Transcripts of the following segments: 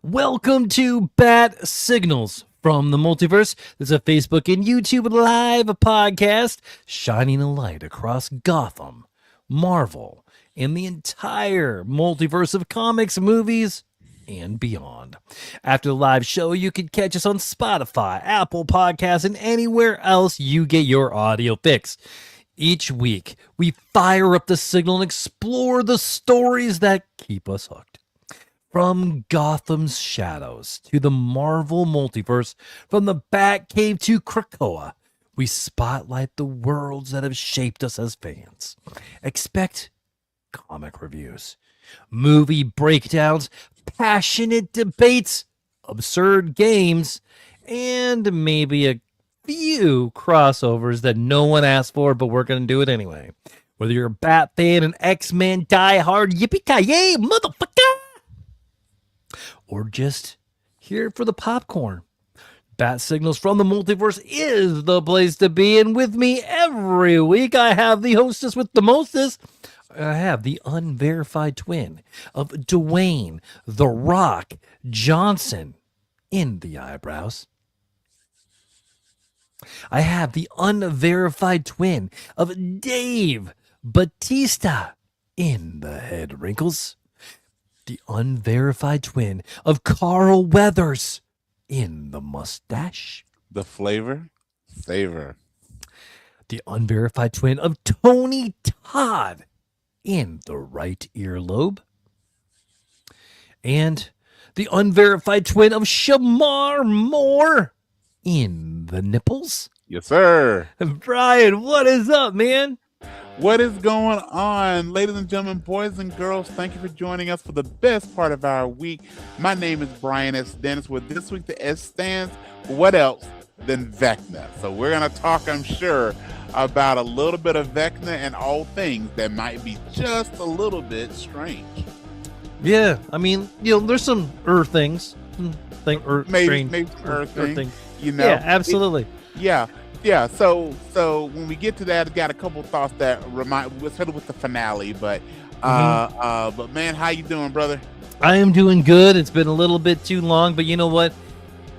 Welcome to Bat Signals from the Multiverse. This is a Facebook and YouTube live podcast shining a light across Gotham, Marvel, and the entire multiverse of comics, movies, and beyond. After the live show, you can catch us on Spotify, Apple Podcasts, and anywhere else you get your audio fix. Each week, we fire up the signal and explore the stories that keep us hooked. From Gotham's shadows to the Marvel multiverse, from the Batcave to Krakoa, we spotlight the worlds that have shaped us as fans. Expect comic reviews, movie breakdowns, passionate debates, absurd games, and maybe a few crossovers that no one asked for, but we're going to do it anyway. Whether you're a Bat fan, an X-Men diehard, yippee-ki-yay, motherfucker! Or just here for the popcorn. Bat Signals from the Multiverse is the place to be, and with me every week I have the hostess with the mostest. I have the unverified twin of Dwayne The Rock Johnson in the eyebrows. I have the unverified twin of Dave Batista in the head wrinkles. The unverified twin of Carl Weathers in the mustache. The flavor, savor. The unverified twin of Tony Todd in the right earlobe. And the unverified twin of Shamar Moore in the nipples. Yes, sir. Brian, what is up, man? What is going on, ladies and gentlemen, boys and girls? Thank you for joining us for the best part of our week. My name is Brian S. Dennis. With this week, the S stands for what else than Vecna. So we're going to talk, I'm sure, about a little bit of Vecna and all things that might be just a little bit strange. Yeah, I mean, there's some things. Maybe Earth things. Yeah, absolutely. Yeah, so when we get to that, I've got a couple of thoughts that remind. Let's hit it with the finale, but man, how you doing, brother? I am doing good. It's been a little bit too long, but you know what?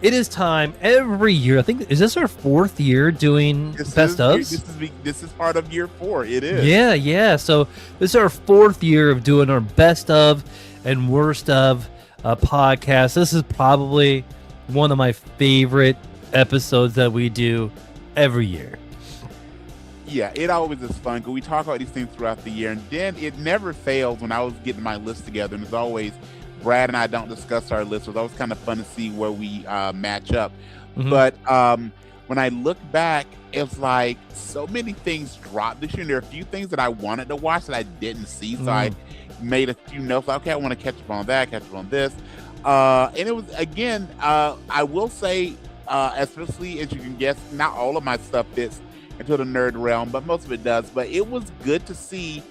It is time every year. I think is this our 4th year doing best ofs? This is part of year 4. It is. Yeah. So this is our 4th year of doing our best of and worst of podcast. This is probably one of my favorite episodes that we do every year. Yeah, it always is fun because we talk about these things throughout the year, and then it never fails when I was getting my list together, and as always, Brad and I don't discuss our list. It was always kind of fun to see where we match up. Mm-hmm. But when I look back, it's like so many things dropped this year, and there are a few things that I wanted to watch that I didn't see, so I made a few notes, like, okay, I want to catch up on that, catch up on this. And it was, again, I will say, especially as you can guess, not all of my stuff fits into the nerd realm, but most of it does. But it was good to see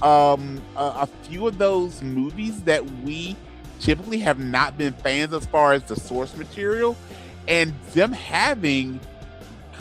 a few of those movies that we typically have not been fans as far as the source material, and them having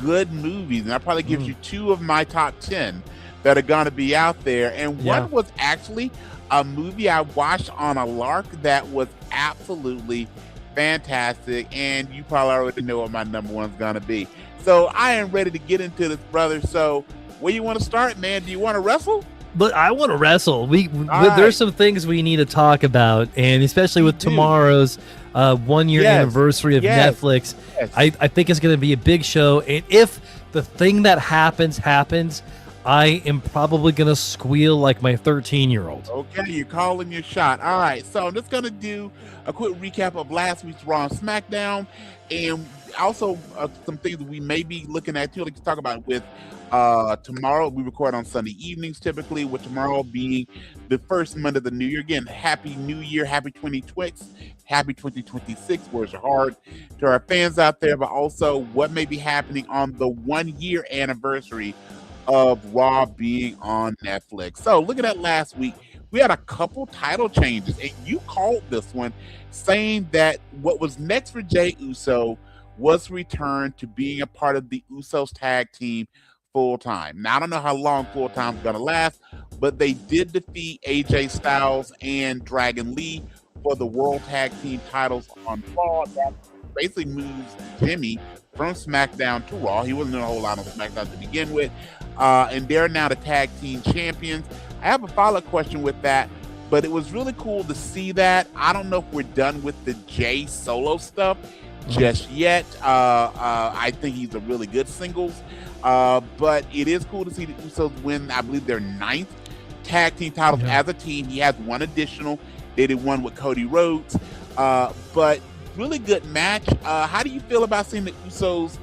good movies. And I'll probably give you 2 of my top 10 that are going to be out there. And one was actually a movie I watched on a lark that was absolutely fantastic, and you probably already know what my number 1 is going to be. So I am ready to get into this, brother. So where you want to start, man? Do you want to wrestle? But I want to wrestle. There's some things we need to talk about, and especially with tomorrow's 1-year anniversary of Netflix. Yes. I think it's going to be a big show, and if the thing that happens, I am probably going to squeal like my 13-year-old. Okay, you're calling your shot. All right, so I'm just going to do a quick recap of last week's Raw and SmackDown, and also some things that we may be looking at too. Like to talk about with tomorrow. We record on Sunday evenings typically, with tomorrow being the first Monday of the new year. Again, Happy New Year, Happy 2020, Happy 2026. Words are hard to our fans out there, but also what may be happening on the 1-year anniversary of Raw being on Netflix. So looking at last week, we had a couple title changes, and you called this one, saying that what was next for Jey Uso was returned to being a part of the Usos tag team full-time. Now, I don't know how long full-time is going to last, but they did defeat AJ Styles and Dragon Lee for the World Tag Team titles on Raw. That basically moves Jimmy from SmackDown to Raw. He wasn't doing a whole lot on SmackDown to begin with. And they're now the tag team champions. I have a follow-up question with that, but it was really cool to see that. I don't know if we're done with the Jay solo stuff just yet. I think he's a really good singles, but it is cool to see the Usos win, I believe, their 9th tag team titles as a team. He has one additional. They did one with Cody Rhodes, but really good match. How do you feel about seeing the Usos,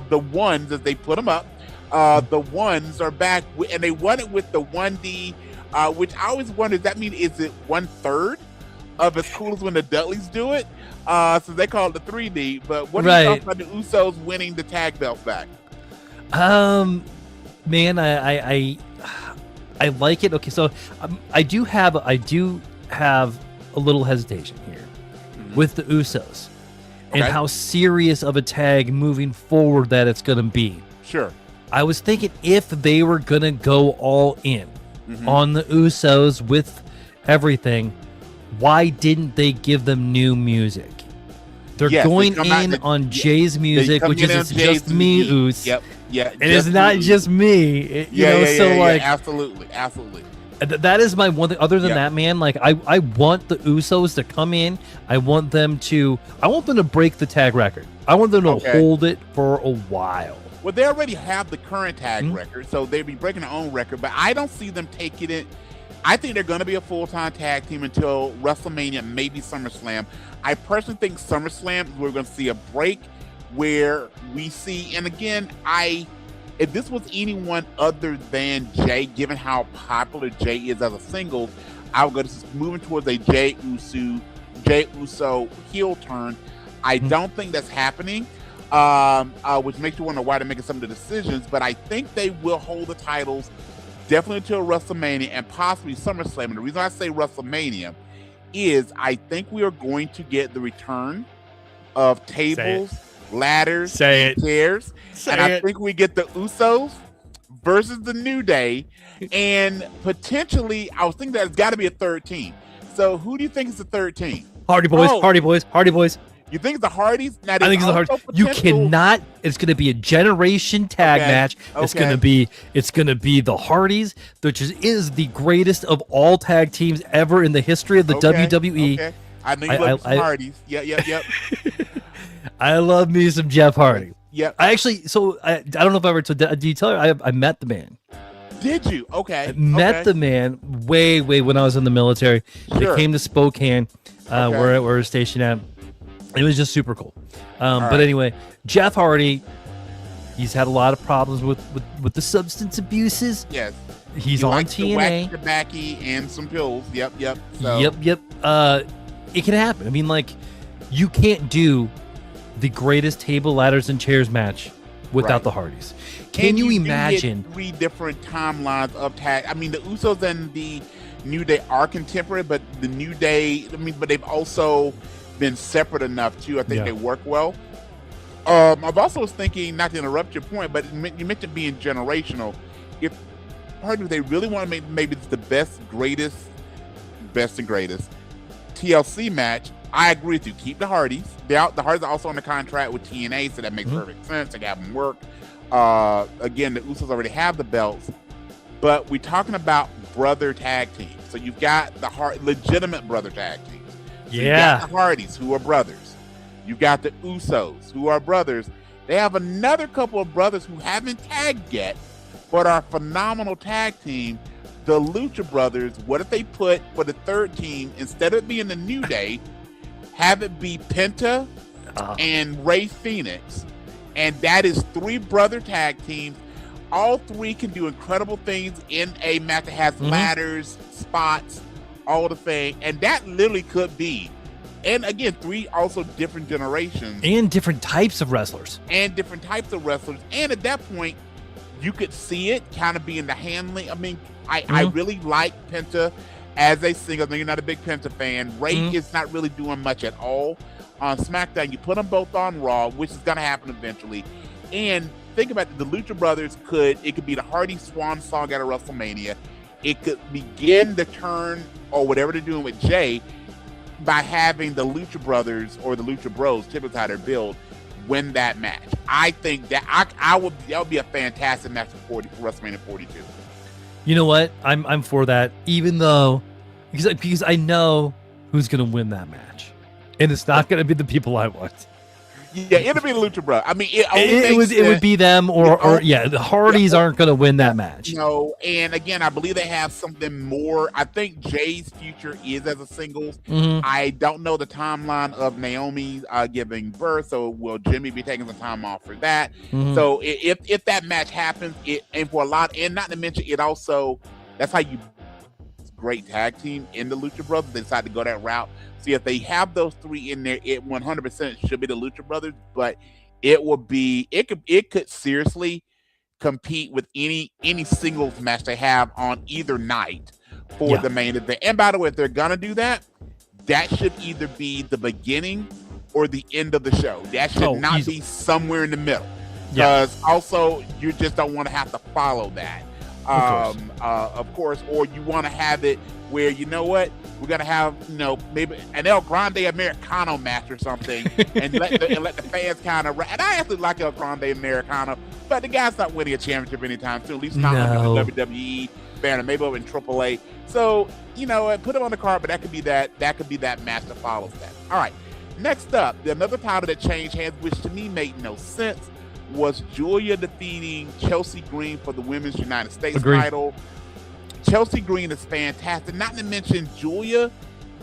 the ones, as they put them up? The ones are back, and they won it with the 1D, which I always wonder, does that mean is it 1/3 of as cool as when the Dudleys do it? So they call it the 3D. But what do you talk about the Usos winning the tag belts back? Man, I like it. Okay, so I do have a little hesitation here with the Usos and how serious of a tag moving forward that it's going to be. Sure. I was thinking if they were going to go all in on the Usos with everything, why didn't they give them new music? They're going in on Jay's music, which is it's just me, Us. Yep. Yeah. It is not just me. You know, absolutely. That is my one thing. Other than that, man, like I want the Usos to come in. I want them to break the tag record. I want them to hold it for a while. Well, they already have the current tag record, so they'd be breaking their own record, but I don't see them taking it. I think they're going to be a full-time tag team until WrestleMania, maybe SummerSlam. I personally think SummerSlam, we're going to see a break where we see, and again, if this was anyone other than Jay, given how popular Jay is as a single, I would go to moving towards a Jay Uso heel turn. I don't think that's happening, which makes you wonder why they're making some of the decisions, but I think they will hold the titles definitely until WrestleMania and possibly SummerSlam. And the reason I say WrestleMania is I think we are going to get the return of tables, ladders, and chairs. I think we get the Usos versus the New Day, and potentially I was thinking that it's got to be a third team. So who do you think is the third team? Hardy Boys. You think it's the Hardys? I think it's the Hardys. You cannot. It's going to be a generation tag match. It's going to be the Hardys, which is the greatest of all tag teams ever in the history of the WWE. Okay. I know you love some Hardys. Yep. I love me some Jeff Hardy. Yep. I don't know if I ever told. Did you tell her I met the man? Did you? Okay. I met the man way when I was in the military. Sure. They came to Spokane, where we're stationed at. It was just super cool. But anyway, Jeff Hardy, he's had a lot of problems with the substance abuses. Yes. He on TNA. TNA. Tobacco and some pills. Yep. So. Yep. It can happen. I mean, like, you can't do the greatest table, ladders, and chairs match without the Hardys. Can you imagine? 3 different timelines of tag. I mean, the Usos and the New Day are contemporary, but the New Day, but they've also been separate enough too. I think they work well. I've also was thinking, not to interrupt your point, but you mentioned being generational. If they really want to make maybe it's the best and greatest TLC match, I agree with you. Keep the Hardys. The Hardys are also on the contract with TNA, so that makes perfect sense. They have them work. Again, the Usos already have the belts, but we're talking about brother tag teams. So you've got the legitimate brother tag teams. So you got the Hardys, who are brothers. You got the Usos, who are brothers. They have another couple of brothers who haven't tagged yet, but are a phenomenal tag team. The Lucha Brothers. What if they put for the third team, instead of it being the New Day, have it be Penta and Rey Fenix, and that is 3 brother tag teams. All 3 can do incredible things in a match that has ladders, spots, all the thing, and that literally could be, and again, 3 also different generations and different types of wrestlers, and at that point, you could see it kind of being the handling. I mean, I really like Penta as a single. I know you're not a big Penta fan. Rey is not really doing much at all on SmackDown. You put them both on Raw, which is going to happen eventually, and think about it, the Lucha Brothers could be the Hardy Swan song at a WrestleMania. It could begin the turn or whatever they're doing with Jay. by having the Lucha Brothers or the Lucha Bros, typically how they're billed, win that match. I think that that would be a fantastic match for WrestleMania 42. You know what? I'm for that, even though because I know who's gonna win that match, and it's not gonna be the people I want. Yeah, it'll be the Lucha Bros. I mean, it would be them or the Hardys aren't gonna win that match. No, and again, I believe they have something more. I think Jay's future is as a singles. I don't know the timeline of Naomi giving birth, so will Jimmy be taking some time off for that? So if that match happens, and for a lot, and not to mention it also, that's how you great tag team in the Lucha Brothers. They decide to go that route. See, if they have those three in there, it 100% should be the Lucha Brothers, but it could seriously compete with any singles match they have on either night for the main event. And by the way, if they're gonna do that, that should either be the beginning or the end of the show. That should not be somewhere in the middle, because also you just don't want to have to follow that. Of course, or you want to have it where, you know what, we're gonna have, maybe an El Grande Americano match or something, and let the fans kind of. And I actually like El Grande Americano, but the guy's not winning a championship anytime soon. At least not on the WWE banner, maybe over in AAA. So put him on the card, but that could be that match that follows that. All right, next up, another title that changed hands, which to me made no sense, was Julia defeating Chelsea Green for the Women's United States title. Chelsea Green is fantastic. Not to mention, Julia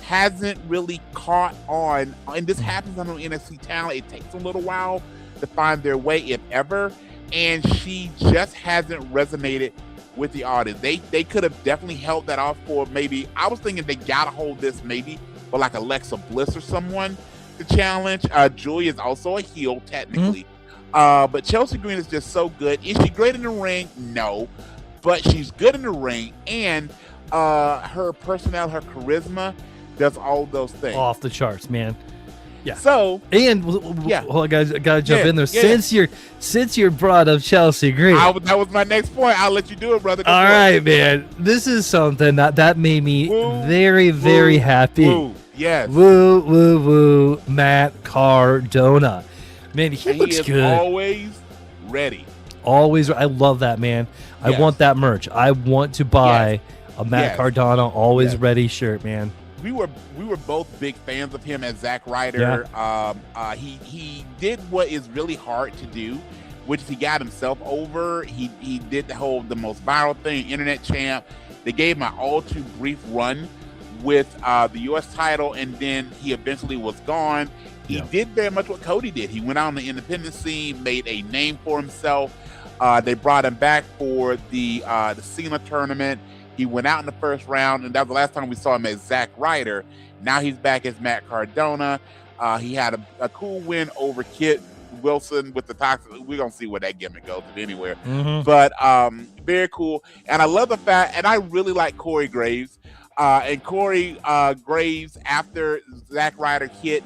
hasn't really caught on, and this happens on NXT talent. It takes a little while to find their way, if ever, and she just hasn't resonated with the audience. They could have definitely held that off for maybe, I was thinking they gotta hold this maybe for like Alexa Bliss or someone to challenge. Julia is also a heel technically. But Chelsea Green is just so good. Is she great in the ring? No. But she's good in the ring, and her personality, her charisma does all those things. Off the charts, man. Yeah. So and I gotta jump in there. Since you're brought up Chelsea Green, that was my next point. I'll let you do it, brother. All right, man. This is something that made me very happy. Woo. Yes. Woo. Matt Cardona. Man, he looks good. Always ready. Always. I love that, man. I want that merch. I want to buy a Matt Cardona always ready shirt, man. We were both big fans of him as Zack Ryder. He did what is really hard to do, which is he got himself over. He did the most viral thing, internet champ. They gave him an all too brief run with the U.S. title, and then he eventually was gone. He did very much what Cody did. He went out on the independent scene, made a name for himself. They brought him back for the Cena tournament. He went out in the first round, and that was the last time we saw him as Zack Ryder. Now he's back as Matt Cardona. He had a cool win over Kit Wilson with the Toxic. We're going to see where that gimmick goes, if anywhere. But very cool. And I love the fact, and I really like Corey Graves. And Corey Graves, after Zack Ryder hit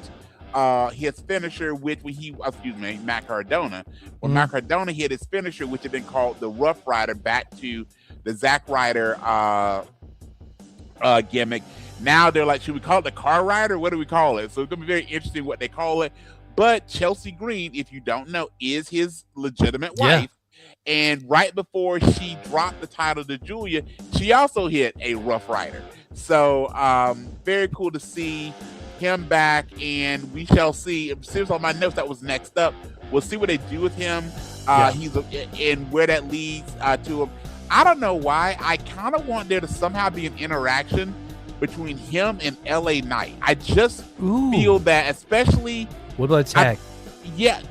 his finisher, which Matt Cardona. When Matt Cardona hit his finisher, which had been called the Rough Rider, back to the Zack Ryder gimmick. Now they're like, should we call it the Car Rider? What do we call it? So it's gonna be very interesting what they call it. But Chelsea Green, if you don't know, is his legitimate wife. And right before she dropped the title to Julia, she also hit a Rough Rider. So very cool to see him back, and we shall see. Seriously, on my notes, that was next up. We'll see what they do with him. And where that leads to him. I don't know why. I kind of want there to somehow be an interaction between him and LA Knight. I just feel that, especially. What about a tag?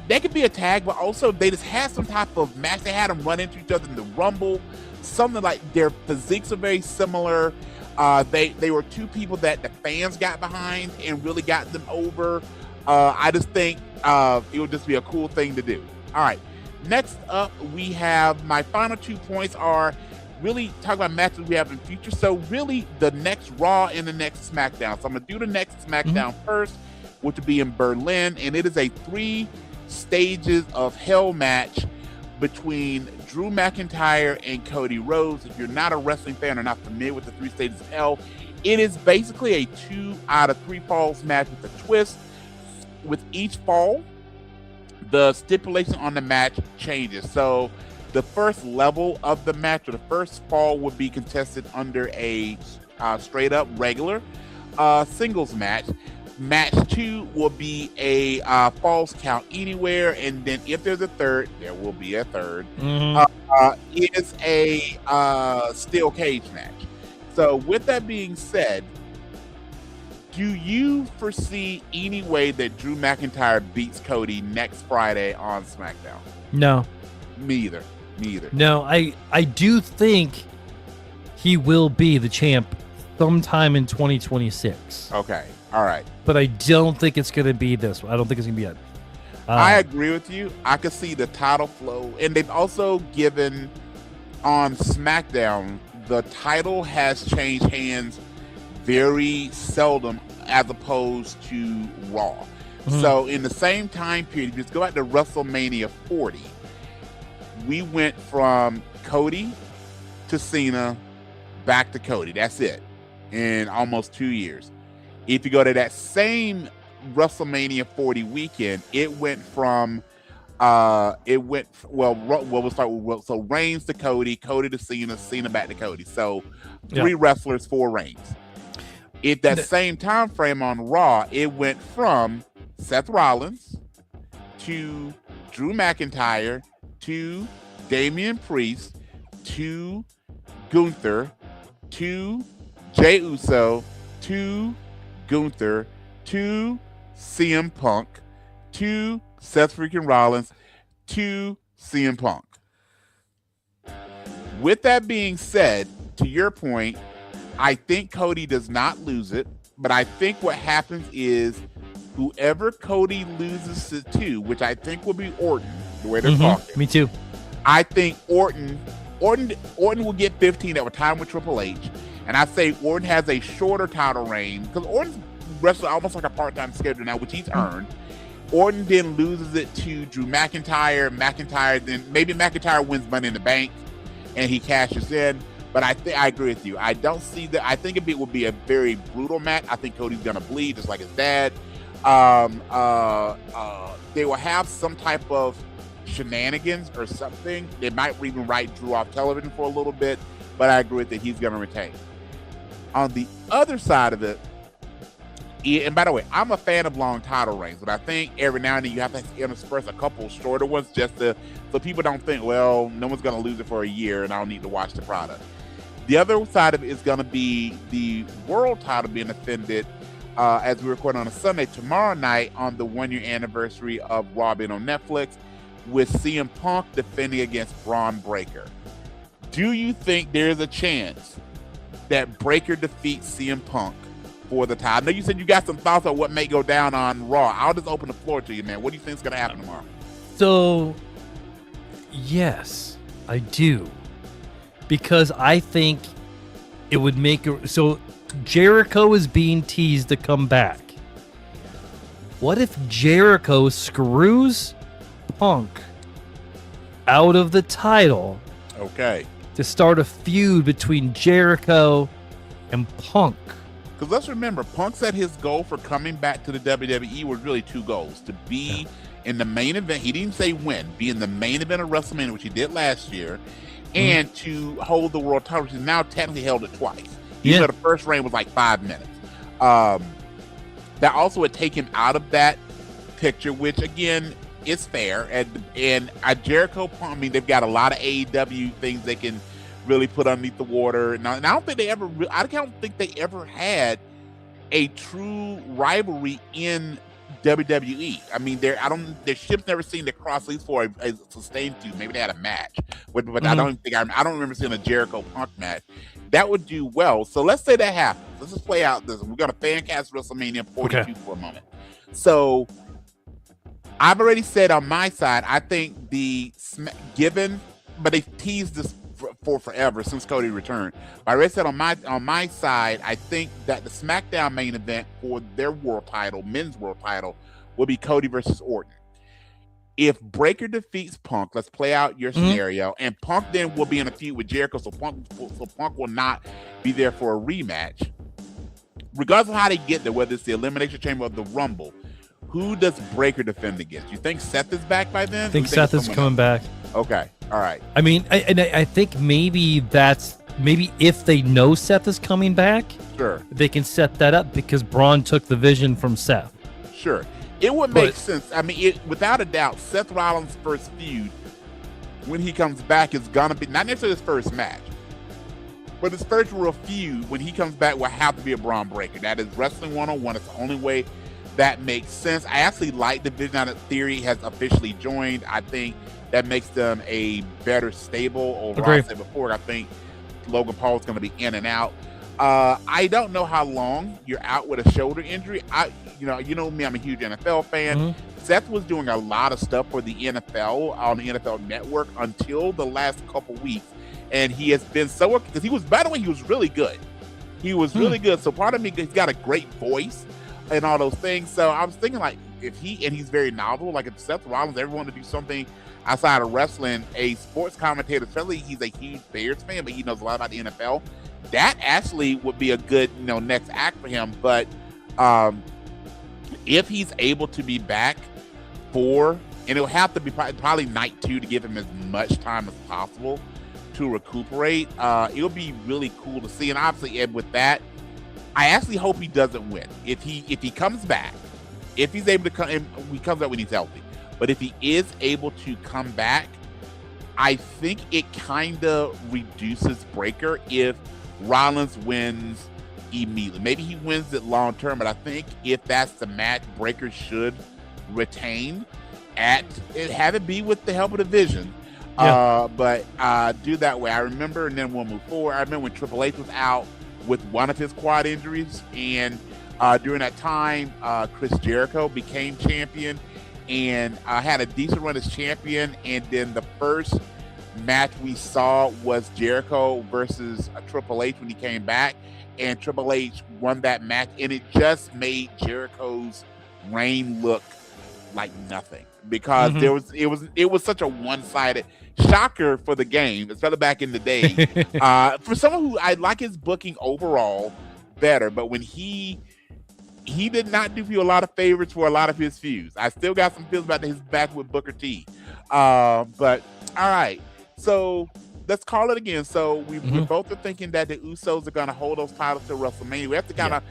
They could be a tag, but also they just had some type of match. They had them run into each other in the Rumble. Something like their physiques are very similar. They were two people that the fans got behind and really got them over. I just think it would just be a cool thing to do. All right. Next up, we have my final 2 points are really talk about matches we have in future. So really the next Raw and the next SmackDown. So I'm going to do the next SmackDown first, which will be in Berlin. And it is a 3 stages of hell match between Drew McIntyre and Cody Rhodes. If you're not a wrestling fan or not familiar with the 3 stages of hell, It is basically a 2 out of 3 falls match with a twist. With each fall, the stipulation on the match changes. So the first level of the match, or the first fall, would be contested under a straight up regular singles match. Match 2 will be a falls count anywhere, and then if there's a third, there will be a third. It is a steel cage match. So with that being said, do you foresee any way that Drew McIntyre beats Cody next Friday on SmackDown? No. Me either. No, I do think he will be the champ sometime in 2026. Okay. All right. But I don't think it's going to be this one. I don't think it's going to be it. I agree with you. I could see the title flow. And they've also given on SmackDown, the title has changed hands very seldom as opposed to Raw. So in the same time period, if you just go back to WrestleMania 40, we went from Cody to Cena back to Cody. That's it in almost 2 years. If you go to that same WrestleMania 40 weekend, it went from we'll start with Reigns to Cody, Cody to Cena, Cena back to Cody. So 3 wrestlers, 4 reigns. At that same time frame on Raw, it went from Seth Rollins to Drew McIntyre to Damian Priest to Gunther to Jey Uso to Gunther to CM Punk to Seth freaking Rollins to CM Punk. With that being said, to your point, I think Cody does not lose it, but I think what happens is whoever Cody loses to, which I think will be Orton, the way they're talking. Me too. I think Orton will get 15 that will time with Triple H, and I say Orton has a shorter title reign because Orton's wrestling almost like a part-time schedule now, which he's earned. Orton then loses it to Drew McIntyre. Then maybe McIntyre wins Money in the Bank, and he cashes in. But I agree with you. I don't see that. I think it will be a very brutal match. I think Cody's gonna bleed just like his dad. They will have some type of shenanigans or something. They might even write Drew off television for a little bit. But I agree that he's gonna retain. On the other side of it, and by the way, I'm a fan of long title reigns, but I think every now and then you have to intersperse a couple shorter ones just so people don't think, well, no one's gonna lose it for a year and I don't need to watch the product. The other side of it is going to be the world title being defended as we record on a Sunday tomorrow night on the 1-year anniversary of Raw being on Netflix, with CM Punk defending against Braun Breaker. Do you think there's a chance that Breaker defeats CM Punk for the title? I know you said you got some thoughts on what may go down on Raw. I'll just open the floor to you, man. What do you think is going to happen tomorrow? So, yes, I do. Because I think it would make so Jericho is being teased to come back. What if Jericho screws Punk out of the title? Okay. To start a feud between Jericho and Punk. Because let's remember, Punk said his goal for coming back to the WWE was really 2 goals. To be in the main event, he didn't say win, be in the main event of WrestleMania, which he did last year, and to hold the world title, which is now technically held it twice. Even though the first reign was like 5 minutes. That also would take him out of that picture, which again is fair. And Jericho, I mean, they've got a lot of AEW things they can really put underneath the water. And I don't think they ever, had a true rivalry in WWE. I mean, their ships never seemed to cross, at least for a sustained feud. Maybe they had a match, but I don't remember seeing a Jericho Punk match. That would do well. So let's say that happens. Let's just play out this. We're gonna fan cast WrestleMania 42 for a moment. So I've already said on my side, I think but they teased this for forever since Cody returned. But I already said on my side, I think that the SmackDown main event for their world title, men's world title, will be Cody versus Orton. If Breaker defeats Punk, let's play out your scenario, and Punk then will be in a feud with Jericho, so Punk will not be there for a rematch. regardless of how they get there, whether it's the Elimination Chamber or the Rumble, who does Breaker defend against? You think Seth is back by then? I think Seth is coming back. Okay, all right. I mean, I think maybe if they know Seth is coming back, sure, they can set that up because Braun took the vision from Seth. Sure, it would make sense. I mean, without a doubt, Seth Rollins' first feud when he comes back is gonna be not necessarily his first match, but his first real feud when he comes back will have to be a Braun Breaker. That is Wrestling 101. It's the only way that makes sense. I actually like the Vision Out of Theory has officially joined. I think that makes them a better stable overall. I said before, I think Logan Paul is going to be in and out. I don't know how long you're out with a shoulder injury. You know me, I'm a huge NFL fan. Mm-hmm. Seth was doing a lot of stuff for the NFL on the NFL Network until the last couple weeks, and he has been so because he was. By the way, he was really good. He was really good. So part of me, he's got a great voice and all those things. So I was thinking like he's very novel. Like if Seth Rollins ever wanted to do something outside of wrestling, a sports commentator, especially he's a huge Bears fan, but he knows a lot about the NFL. That actually would be a good, next act for him. But if he's able to be back and it'll have to be probably night 2 to give him as much time as possible to recuperate. It'll be really cool to see. And obviously, with that, I actually hope he doesn't win. If he comes back, if he's able to come, and he comes back when he's healthy. But if he is able to come back, I think it kind of reduces Breaker if Rollins wins immediately. Maybe he wins it long term, but I think if that's the match, Breaker should retain have it be with the help of the Vision. Yeah. But do that way. I remember, and then we'll move forward. I remember when Triple H was out with one of his quad injuries, and during that time, Chris Jericho became champion and had a decent run as champion. And then the first match we saw was Jericho versus Triple H when he came back, and Triple H won that match, and it just made Jericho's reign look like nothing because it was such a one-sided shocker for the game, especially back in the day. For someone who I like his booking overall better, but when he did not do you a lot of favors for a lot of his feuds. I still got some feelings about his match with Booker T. But all right, so let's call it again. So we both are thinking that the Usos are going to hold those titles to WrestleMania. We have to kind of,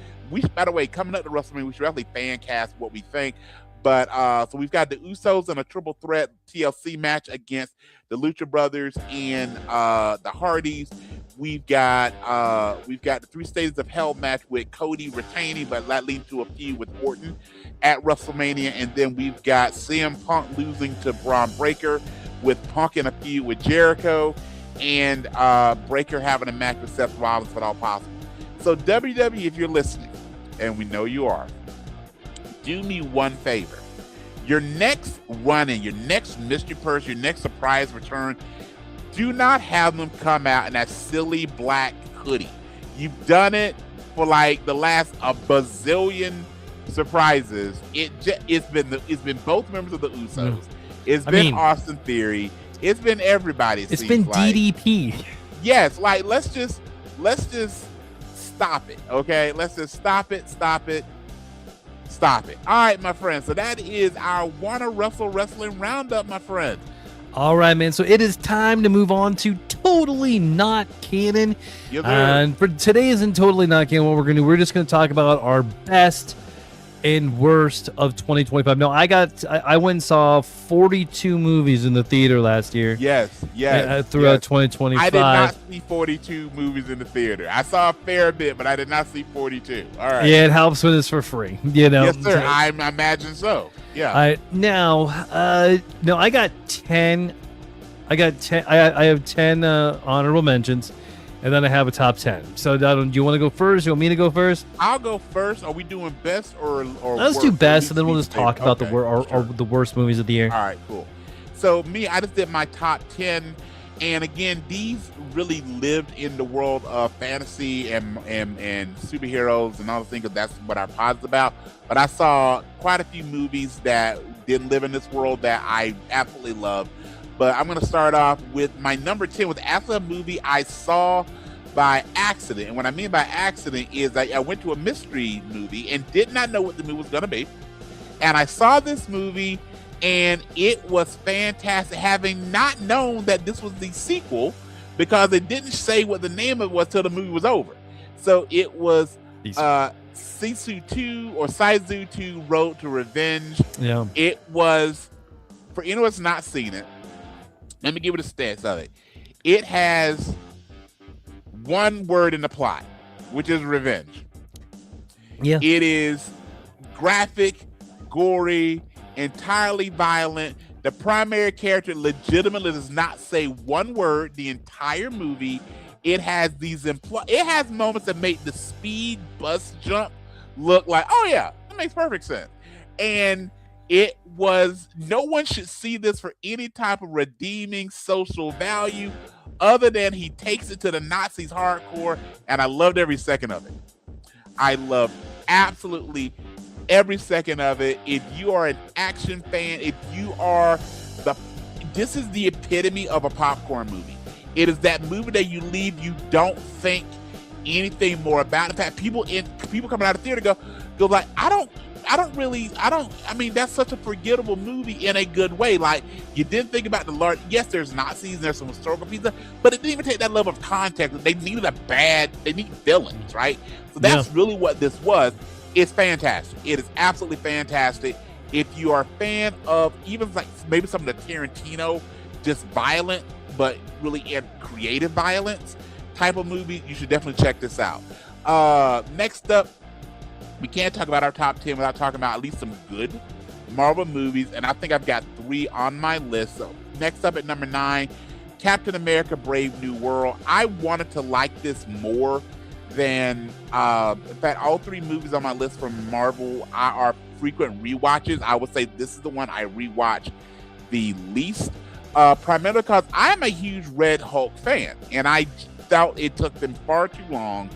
by the way, coming up to WrestleMania, we should really fan cast what we think. But so we've got the Usos in a triple threat TLC match against the Lucha Brothers and the Hardys. We've got the 3 Stages of Hell match with Cody retaining, but that leads to a feud with Orton at WrestleMania. And then we've got CM Punk losing to Braun Breaker, with Punk in a feud with Jericho, and Breaker having a match with Seth Rollins, if at all possible. So WWE, if you're listening, and we know you are, do me one favor. Your next run-in, your next mystery purse, your next surprise return, do not have them come out in that silly black hoodie. You've done it for like the last a bazillion surprises. It's been both members of the Usos. It's been Austin Theory. It's been everybody. It's been DDP. Yes, like let's just stop it. Okay, let's just stop it. All right, my friend. So that is our Wanna Wrestle Wrestling Roundup, my friend. All right, man. So it is time to move on to Totally Not Canon. And for today isn't Totally Not Canon, what we're just going to talk about our best and worst of 2025. No, I went and saw 42 movies in the theater last year. Yes. Throughout 2025. I did not see 42 movies in the theater. I saw a fair bit, but I did not see 42. All right. Yeah, it helps when it's for free. Yes, sir. I imagine so. Yeah. I got 10. I have 10 honorable mentions. And then I have a top 10. So, do you want to go first? You want me to go first? I'll go first. Are we doing best or Let's do best, and then we'll just talk about the worst movies of the year. All right, cool. So, I just did my top 10. And again, these really lived in the world of fantasy and superheroes and all the things, because that's what our pod is about. But I saw quite a few movies that didn't live in this world that I absolutely love. But I'm going to start off with my number 10, with actually a movie I saw by accident. And what I mean by accident is that I went to a mystery movie and did not know what the movie was going to be. And I saw this movie and it was fantastic, having not known that this was the sequel because it didn't say what the name of it was till the movie was over. So it was Sisu 2 or Sisu 2 Road to Revenge. Yeah. It was, for anyone that's not seen it, let me give it a stats of it. It has one word in the plot, which is revenge. Yeah. It is graphic, gory, entirely violent. The primary character legitimately does not say one word the entire movie. It has it has moments that make the speed bus jump look like, oh yeah, that makes perfect sense. And it was, no one should see this for any type of redeeming social value other than he takes it to the Nazis hardcore, and I loved every second of it. I loved absolutely every second of it. If you are an action fan, if you are this is the epitome of a popcorn movie. It is that movie that you leave, you don't think anything more about. In fact, people coming out of theater go like, I mean, that's such a forgettable movie in a good way. Like, you didn't think about the large, yes, there's Nazis and there's some historical pieces, but it didn't even take that level of context. They needed villains, right? So that's really what this was. It's fantastic. It is absolutely fantastic. If you are a fan of even like maybe some of the Tarantino, just violent, but really creative violence type of movie, you should definitely check this out. Next up, we can't talk about our top 10 without talking about at least some good Marvel movies, and I think I've got 3 on my list. So next up at number 9, Captain America: Brave New World. I wanted to like this more than, in fact, all 3 movies on my list from Marvel are frequent rewatches. I would say this is the one I rewatch the least, primarily because I'm a huge Red Hulk fan, and I felt it took them far too long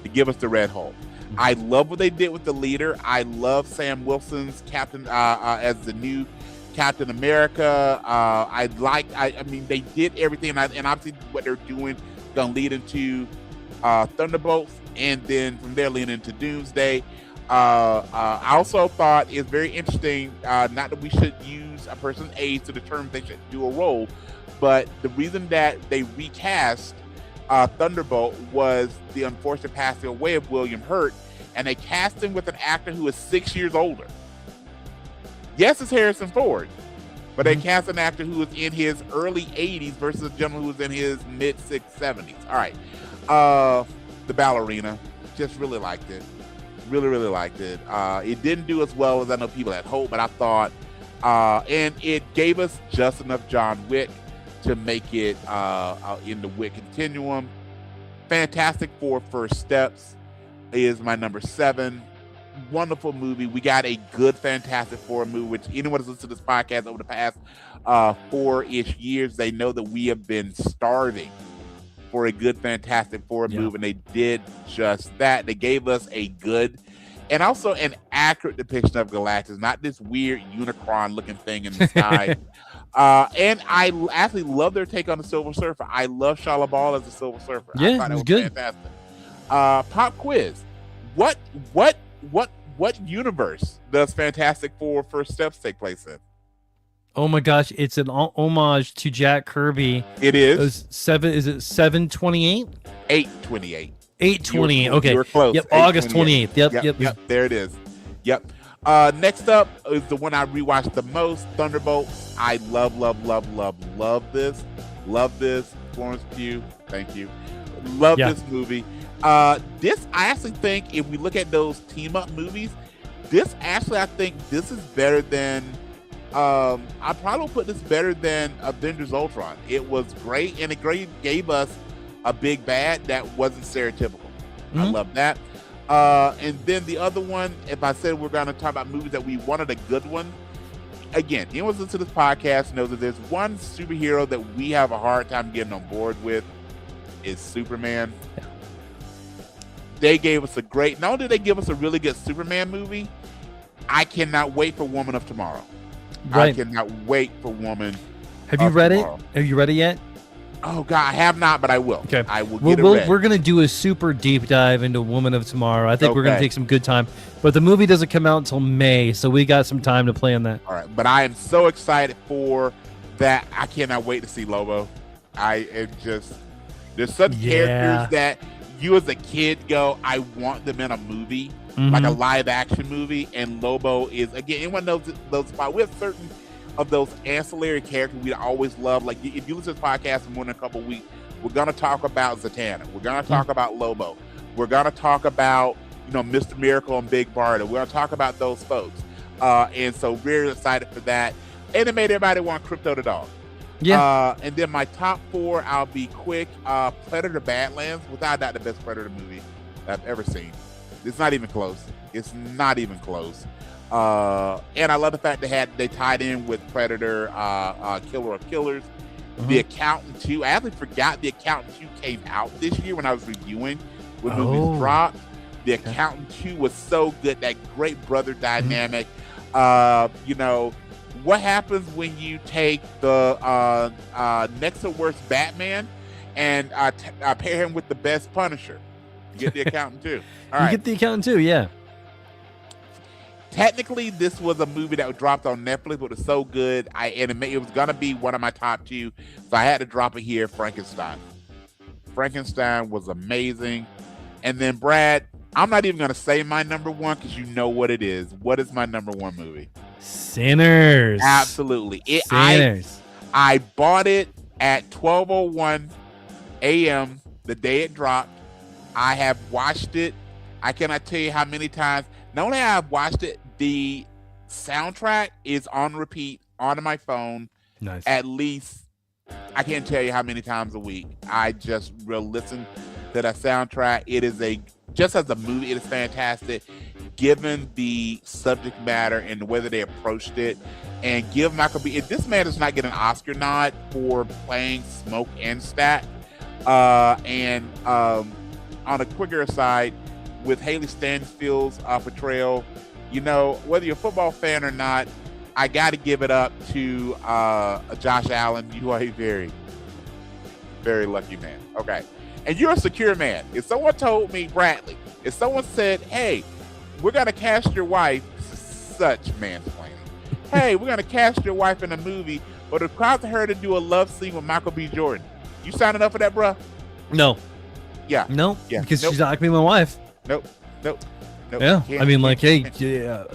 to give us the Red Hulk. I love what they did with the leader. I love Sam Wilson's Captain as the new Captain America. I mean, they did everything, and obviously what they're doing is going to lead into Thunderbolts, and then from there lead into Doomsday. I also thought it's very interesting, not that we should use a person's age to determine they should do a role, but the reason that they recast Thunderbolt was the unfortunate passing away of William Hurt, and they cast him with an actor who is 6 years older. Yes, it's Harrison Ford, but they cast an actor who was in his early 80s versus a gentleman who was in his mid 70s. All right. The Ballerina, just really liked it. Really liked it. It didn't do as well as I know people had hoped, but I thought, and it gave us just enough John Wick to make it in the Wick continuum. Fantastic Four: First Steps is my number 7. Wonderful movie. We got a good Fantastic Four movie, which anyone who's listened to this podcast over the past 4-ish years, they know that we have been starving for a good Fantastic Four movie, and they did just that. They gave us a good and also an accurate depiction of Galactus, not this weird Unicron looking thing in the sky. And I actually love their take on the Silver Surfer. I love Shia LaBeouf as the Silver Surfer. Yeah, I thought it was good. Fantastic. Pop quiz. What universe does Fantastic Four: First Steps take place in? Oh my gosh, it's an homage to Jack Kirby. It is. Is it 7/28? 8/28. 8/28. Okay. You were close. Yep. August 28th. Yep. There it is. Yep. Next up is the one I rewatched the most, Thunderbolts. I love this. Love this. Florence Pugh, thank you. Love this movie. I actually think if we look at those team up movies, I think this is better than I probably put this better than Avengers Ultron. It was great, and it gave us a big bad that wasn't stereotypical. I love that. And then the other one, if I said we're going to talk about movies that we wanted a good one, again, anyone who listens to this podcast knows that there's one superhero that we have a hard time getting on board with, is Superman. Yeah. They gave us not only did they give us a really good Superman movie, I cannot wait for Woman of Tomorrow. Right. I cannot wait for Woman. Have you read it? Have you read it yet? Oh God, I have not, but I will. Okay. I will get it ready. We're going to do a super deep dive into Woman of Tomorrow. I think we're going to Okay. take some good time. But the movie doesn't come out until May, so we got some time to plan that. All right, but I am so excited for that. I cannot wait to see Lobo. I am just, there's such characters that you as a kid go, I want them in a movie, like a live action movie. And Lobo is, again, anyone knows those spots. We have certain of those ancillary characters we always love. Like if you listen to this podcast for more than a couple of weeks, we're going to talk about Zatanna. We're going to talk about Lobo. We're going to talk about, Mr. Miracle and Big Barda. We're going to talk about those folks. And so very excited for that. And it made everybody want Crypto the Dog. Yeah. And then my top 4, I'll be quick. Predator Badlands, without doubt the best Predator movie I've ever seen. It's not even close. It's not even close. And I love the fact they tied in with Predator, Killer of Killers. The Accountant 2. I actually forgot The Accountant 2 came out this year when I was reviewing when movies dropped. The Accountant 2 was so good. That great brother dynamic. What happens when you take the next to worst Batman and pair him with the best Punisher? You get The Accountant 2. All right. You get The Accountant 2, yeah. Technically, this was a movie that was dropped on Netflix, but it was so good. It was gonna be one of my top 2, so I had to drop it here. Frankenstein. Frankenstein was amazing. And then Brad, I'm not even gonna say my number 1 because you know what it is. What is my number 1 movie? Sinners. Absolutely. Sinners. I bought it at 12:01 a.m. the day it dropped. I have watched it. I cannot tell you how many times. Not only have I watched it, the soundtrack is on repeat on my phone. Nice. At least, I can't tell you how many times a week. I just will listen to that soundtrack. It is just as a movie, it is fantastic. Given the subject matter and the way that they approached it, and give Michael B. If this man does not get an Oscar nod for playing Smoke and Stack, on a quicker aside, with Haley Stanfield's portrayal, whether you're a football fan or not, I got to give it up to Josh Allen. You are a very, very lucky man. Okay. And you're a secure man. If someone told me, Bradley, if someone said, hey, we're going to cast your wife, this is such mansplaining. Hey, we're going to cast your wife in a movie, but it's requires her to do a love scene with Michael B. Jordan. You signing up for that, bruh? No. Yeah. No. Yeah. Because she's not going to be my wife. Nope. Yeah. I mean, like, hey,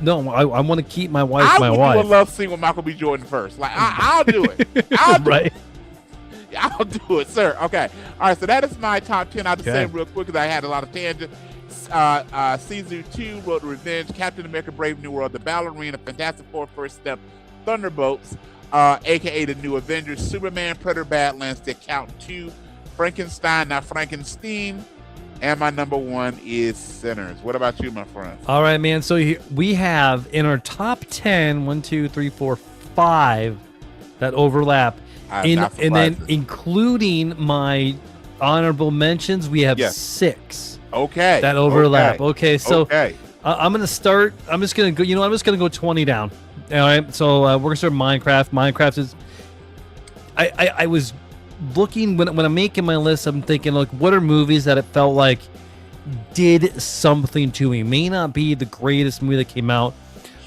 no, I want to keep my wife my wife. I would do a love scene with Michael B. Jordan first. Like, I'll do it. I'll do it. I'll do it, sir. Okay. All right. So that is my top 10. I'll just say real quick because I had a lot of tangents. Season 2, Road to Revenge, Captain America: Brave New World, The Ballerina, Fantastic Four: First Step, Thunderbolts, aka the New Avengers, Superman, Predator, Badlands, The Accountant 2, Frankenstein, not Frankenstein, and my number 1 is Sinners. What about you, my friend? All right, man. So we have in our top 10, 1, 2, 3, 4, 5 that overlap. And then including my honorable mentions, we have 6. Okay. That overlap. Okay. So I'm going to start. I'm just going to go, I'm just going to go 20 down. All right. So we're going to start Minecraft. Minecraft is, I was looking, when I'm making my list, I'm thinking, like, what are movies that it felt like did something to me? May not be the greatest movie that came out,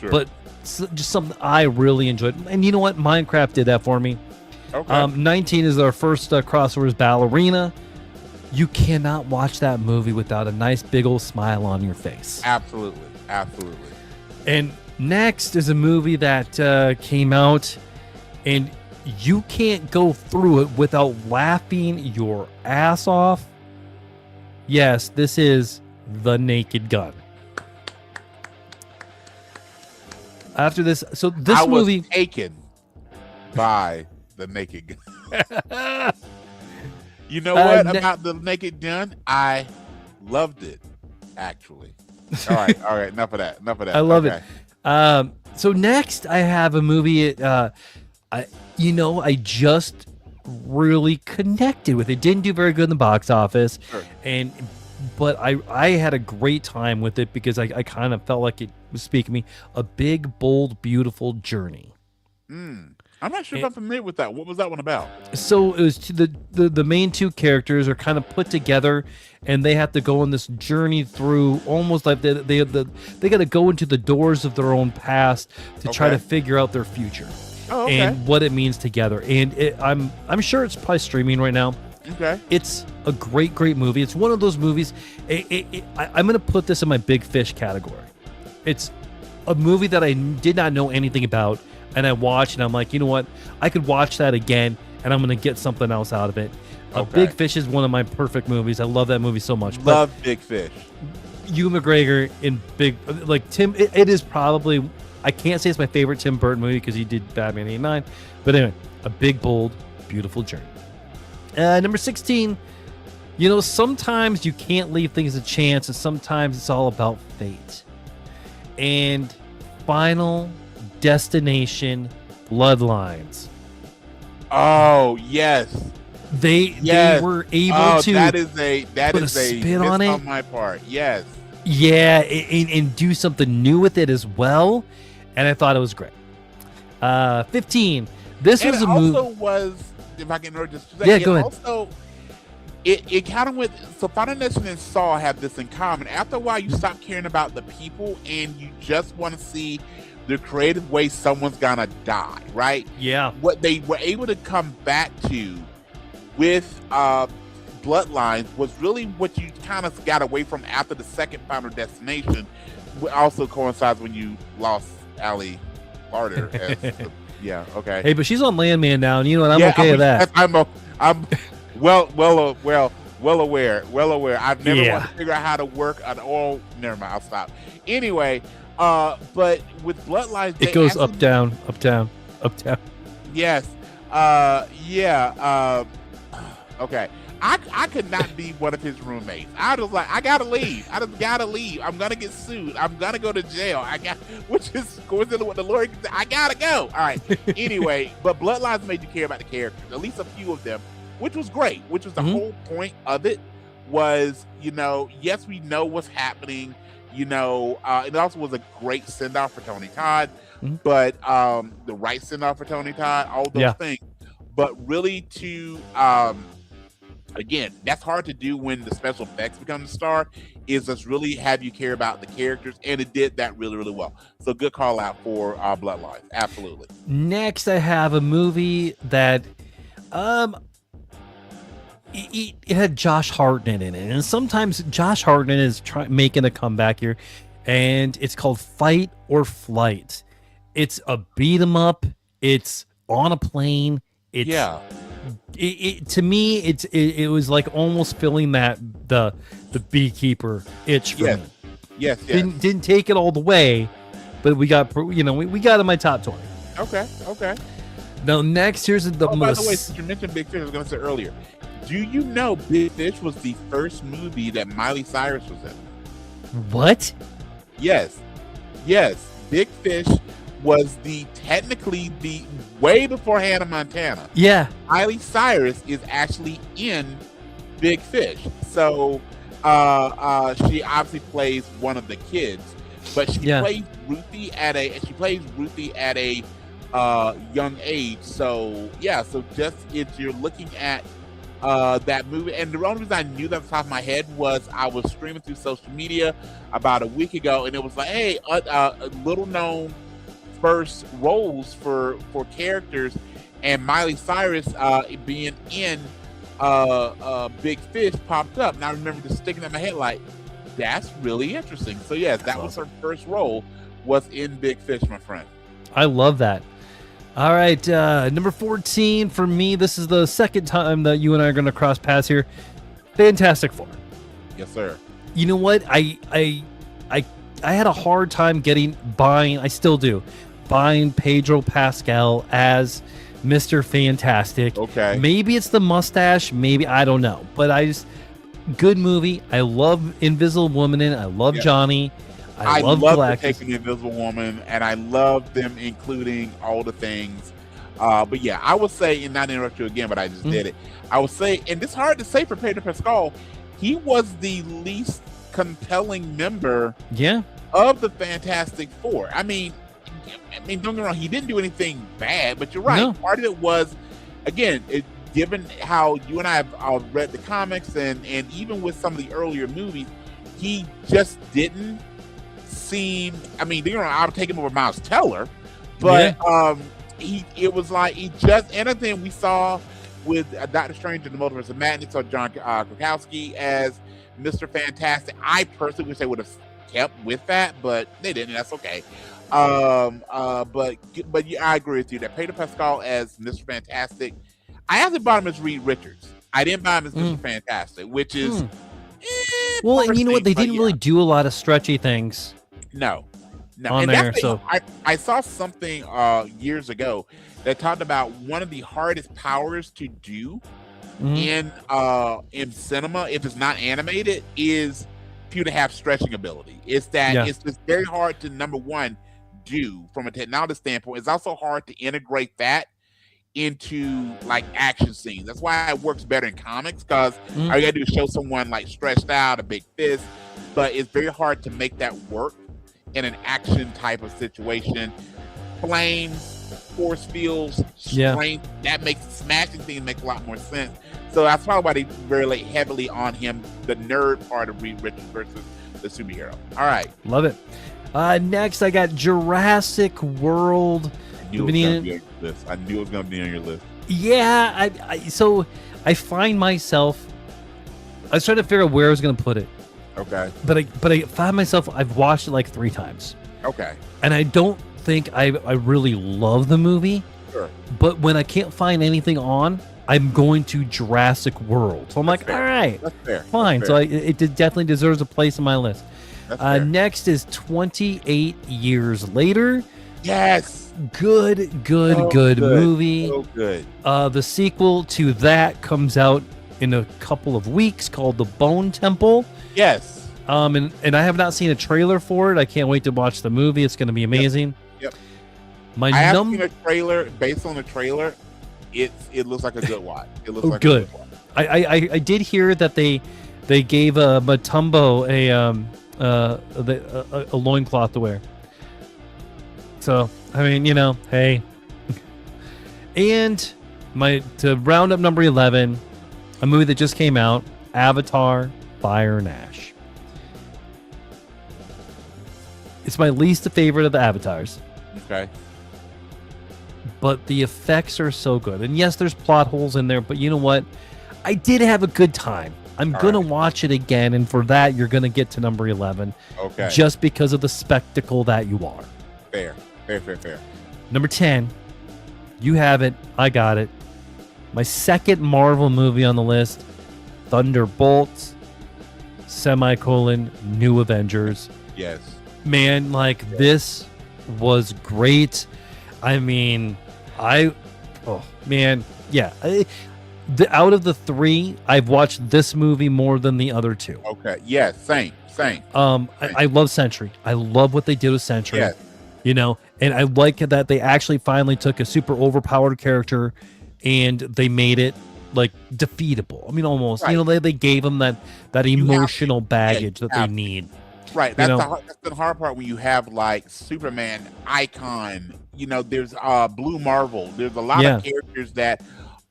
but just something I really enjoyed. And you know what? Minecraft did that for me. Okay. 19 is our first crossover is Ballerina. You cannot watch that movie without a nice big old smile on your face. Absolutely. And next is a movie that came out, and you can't go through it without laughing your ass off. Yes, this is The Naked Gun. After this, so this movie was taken by The Naked Gun. You know what about The Naked Gun? I loved it, actually. All right. Enough of that. I love it. So next, I have a movie. I just really connected with it. Didn't do very good in the box office, but I had a great time with it because I kind of felt like it was speaking to me. A Big, Bold, Beautiful Journey. I'm not sure if I'm familiar with that. What was that one about? So it was the main two characters are kind of put together, and they have to go on this journey through almost like they got to go into the doors of their own past to try Okay. to figure out their future Oh, okay. and what it means together. And I'm sure it's probably streaming right now. Okay. It's a great movie. It's one of those movies. I'm gonna put this in my big fish category. It's a movie that I did not know anything about, and I watched, and I'm like, you know what? I could watch that again, and I'm gonna get something else out of it. Okay. Big Fish is one of my perfect movies. I love that movie so much. Love Big Fish. Ewan McGregor in Big, like Tim. It is probably, I can't say it's my favorite Tim Burton movie because he did Batman '89, but anyway, a big, bold, beautiful journey. Number 16. You know, sometimes you can't leave things a chance, and sometimes it's all about fate. And Final Destination Bloodlines. Oh yes. They were able to that is a spin on miss it on my part. Yes. Yeah, and do something new with it as well. And I thought it was great. 15. This And was it a movie. also was, if I can interrupt just a second, Yeah, go ahead. Also, it kind of went. So Final Destination and Saw have this in common. After a while, you stop caring about the people, and you just want to see the creative way someone's gonna die. Right? Yeah. What they were able to come back to with Bloodlines was really what you kind of got away from after the second Final Destination. Also coincides when you lost Ali Larder. Yeah. Okay. Hey, but she's on Landman now, and you know what? I'm Yeah, okay with that. I'm well aware. I've never Yeah. wanted to figure out how to work an oil. Never mind. I'll stop. Anyway, but with Bloodlines, It they goes actually- up, down, up, down, up, down. Yes. Okay. I could not be one of his roommates. I was like, I gotta leave. I just gotta leave. I'm gonna get sued. I'm gonna go to jail. Which is coincident with the lawyer. I gotta go. All right. Anyway, but Bloodlines made you care about the characters, at least a few of them, which was great. Which was the whole point of it. Was, yes, we know what's happening. It also was a great send off for Tony Todd, but the right send off for Tony Todd, all those things. But really, again, that's hard to do when the special effects become the star, is just really have you care about the characters, and it did that really, really well. So good call out for Bloodlines. Absolutely. Next, I have a movie that it had Josh Hartnett in it, and sometimes Josh Hartnett is making a comeback here, and it's called Fight or Flight. It's a beat 'em up. It's on a plane. To me, it was like almost filling that the beekeeper itch for me. Yes. Didn't take it all the way, but we got we got in my top 20. Okay. Now next, here's the by most. the way, since you mentioned Big Fish, I was going to say earlier. Do you know Big Fish was the first movie that Miley Cyrus was in? What? Yes. Big Fish was technically the way before Hannah Montana. Yeah. Miley Cyrus is actually in Big Fish. So she obviously plays one of the kids, but she plays Ruthie at a young age. So just if you're looking at that movie, and the only reason I knew that off the top of my head was I was streaming through social media about a week ago, and it was like, hey, little known first roles for characters, and Miley Cyrus being in Big Fish popped up, and I remember just sticking in my head like, that's really interesting. So yes, that was her first role, was in Big Fish, my friend. I love that. All right, number 14 for me. This is the second time that you and I are going to cross paths here. Fantastic Four. Yes, sir. You know what? I had a hard time buying. I still do. Buying Pedro Pascal as Mr. Fantastic. Okay. Maybe it's the mustache. Maybe, I don't know. But good movie. I love Invisible Woman in it. I love Johnny. I love the Taking the Invisible Woman, and I love them including all the things. But yeah, I would say, and not to interrupt you again, but I just did it. I would say, and it's hard to say for Pedro Pascal, he was the least compelling member of the Fantastic Four. I mean, I mean, don't get me wrong, he didn't do anything bad, but you're right. No. Part of it was, again, given how you and I have read the comics and even with some of the earlier movies, he just didn't seem. I mean, you know, I would take him over Miles Teller, but it was like he just anything we saw with Doctor Strange in the Multiverse of Madness or John Krakowski as Mr. Fantastic. I personally wish they would have kept with that, but they didn't. That's okay. But yeah, I agree with you that Pedro Pascal as Mr. Fantastic. I actually bought him as Reed Richards. I didn't buy him as Mr. Fantastic, which is well, and you know what? They didn't really do a lot of stretchy things. No. On and there, that's so I saw something years ago that talked about one of the hardest powers to do in cinema, if it's not animated, is for you to have stretching ability. It's that it's just very hard to, number one, do from a technology standpoint. It's also hard to integrate that into like action scenes. That's why it works better in comics, because all you gotta do is show someone like stretched out, a big fist, but it's very hard to make that work in an action type of situation. Flames, force fields, strength, that makes smashing things make a lot more sense. So that's probably why they relate heavily on him, the nerd part of Reed Richards versus the superhero. All right. Love it. Next, I got Jurassic World. I knew it was going to be on your list. Yeah, so I find myself, I was trying to figure out where I was going to put it. Okay. But I found myself, I've watched it like 3 times. Okay. And I don't think I really love the movie. Sure. But when I can't find anything on, I'm going to Jurassic World. So I'm like, all right, that's fair. Fine. That's fair. So it definitely deserves a place on my list. Next is 28 Years Later. Yes. Good movie. So good. The sequel to that comes out in a couple of weeks, called The Bone Temple. Yes. And I have not seen a trailer for it. I can't wait to watch the movie. It's going to be amazing. Yep. I have seen a trailer. Based on the trailer, it looks like a good watch. It looks like good. A good watch. I did hear that they gave Matumbo a loincloth to wear. So, I mean, you know, hey. And to round up number 11, a movie that just came out, Avatar: Fire and Ash. It's my least favorite of the Avatars. Okay. But the effects are so good. And yes, there's plot holes in there, but you know what? I did have a good time. I'm going to watch it again, and for that, you're going to get to number 11. Okay. Just because of the spectacle that you are. Fair. Number 10, you have it. I got it. My second Marvel movie on the list, Thunderbolts, New Avengers. Yes. Man, this was great. I mean, out of the 3, I've watched this movie more than the other 2. Okay. Yeah, same. I love Sentry. I love what they did with Sentry. Yes. You know, and I like that they actually finally took a super overpowered character and they made it like defeatable. I mean, almost. Right. You know, they gave them that emotional baggage that they need. Right. That's the hard part when you have like Superman, Icon. You know, there's Blue Marvel. There's a lot of characters that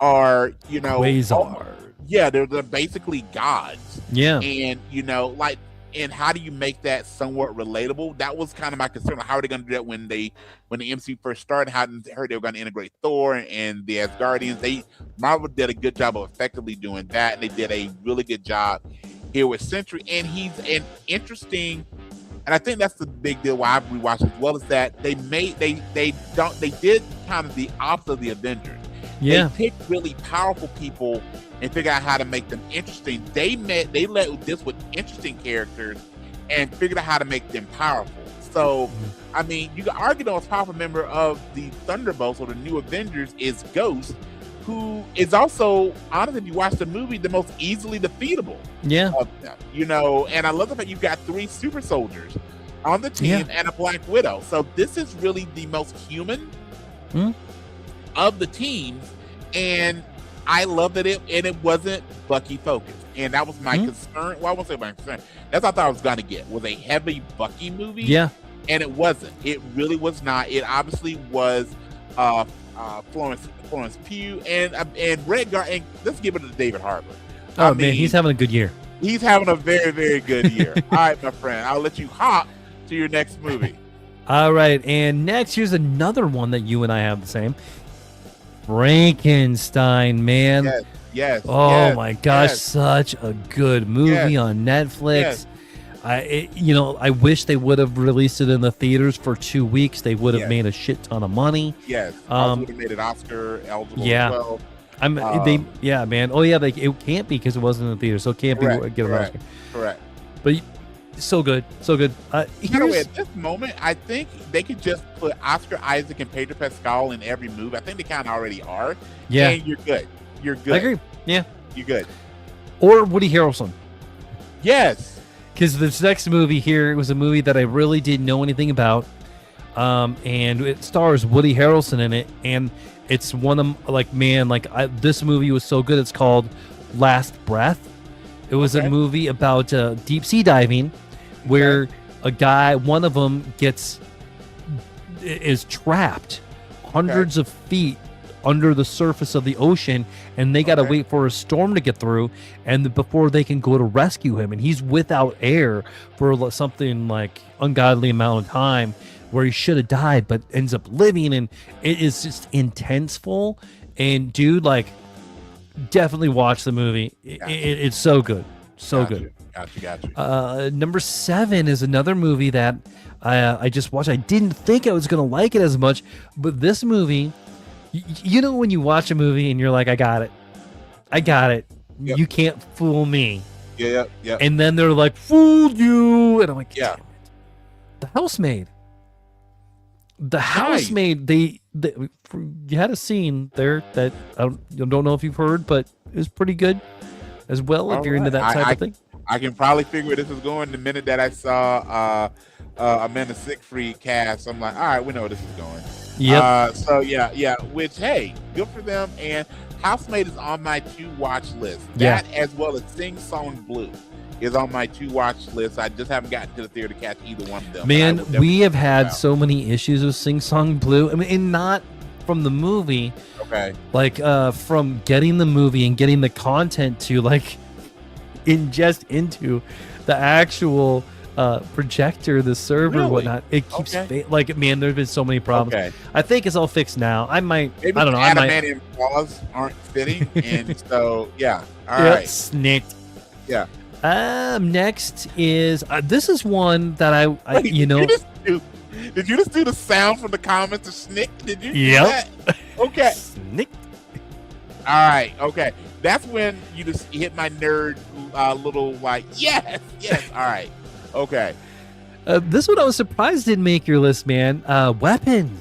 are, you know, Quasar. They're basically gods. Yeah. And you know, and how do you make that somewhat relatable? That was kind of my concern. How are they going to do that when the MCU first started? How I heard they were going to integrate Thor and the Asgardians. Marvel did a good job of effectively doing that, and they did a really good job here with Sentry. And he's an interesting, and I think that's the big deal why I've rewatched as well, is that they did kind of the opposite of the Avengers. Yeah. They picked really powerful people and figure out how to make them interesting. They let this with interesting characters and figured out how to make them powerful. So, I mean, you can argue the most powerful member of the Thunderbolts or the New Avengers is Ghost, who is also, honestly, if you watch the movie, the most easily defeatable. Yeah. Of them, you know, and I love the fact you've got 3 super soldiers on the team and a Black Widow. So this is really the most human of the teams, and I love that it wasn't Bucky focused, and that was my concern. Well, I won't say my concern. That's what I thought I was going to get, was a heavy Bucky movie. Yeah. and it wasn't. It really was not. It obviously was Florence Pugh and Red Gar. And let's give it to David Harbour. Oh man, he's having a good year. He's having a very, very good year. All right, my friend, I'll let you hop to your next movie. All right, and next, here's another one that you and I have the same. Frankenstein, man. Yes. Oh my gosh, such a good movie on Netflix. I wish they would have released it in the theaters for 2 weeks. They would have made a shit ton of money. Yes. Also would have made it Oscar eligible as well. Man. Oh yeah, it can't be because it wasn't in the theater, so it can't get an Oscar. Correct. But so good. By the way, at this moment, I think they could just put Oscar Isaac and Pedro Pascal in every movie. I think they kind of already are. Yeah. And you're good. I agree. Yeah. You're good. Or Woody Harrelson. Yes. Because this next movie here was a movie that I really didn't know anything about. And it stars Woody Harrelson in it. And it's one of, this movie was so good. It's called Last Breath. It was a movie about deep sea diving where a guy, one of them is trapped hundreds of feet under the surface of the ocean, and they got to wait for a storm to get through and before they can go to rescue him, and he's without air for something like ungodly amount of time where he should have died but ends up living, and it is just intenseful. And dude, definitely watch the movie. It's so good. Good. Got you. Number 7 is another movie that I just watched. I didn't think I was going to like it as much, but this movie, you know when you watch a movie and you're like, I got it. Yep. You can't fool me. Yeah. And then they're like, fooled you. And I'm like, damn it. The Housemaid. The Housemaid, you had a scene there that I don't know if you've heard, but it was pretty good as well. If you're into that type of thing, I can probably figure where this is going. The minute that I saw Amanda Seyfried cast, I'm like, all right, we know where this is going. Yep. So yeah. Which, hey, good for them. And Housemaid is on my to-watch list. That as well as Sing Song Blue is on my to-watch list. I just haven't gotten to the theater to catch either one of them. Man, we have had so many issues with Sing Song Blue. I mean, and not from the movie. Okay. From getting the movie and getting the content to ingest into the actual projector, the server, whatnot. It keeps man. There's been so many problems. Okay. I think it's all fixed now. I don't know. Adamantium claws aren't fitting, and so all right. Snicked. Yeah. Next is this is one that Wait, did you just do the sound from the comments of snick? Did you? Yep. Okay. Snick. All right. Okay. That's when you just hit my nerd little yes. All right. Okay. This one I was surprised didn't make your list, man. Weapons.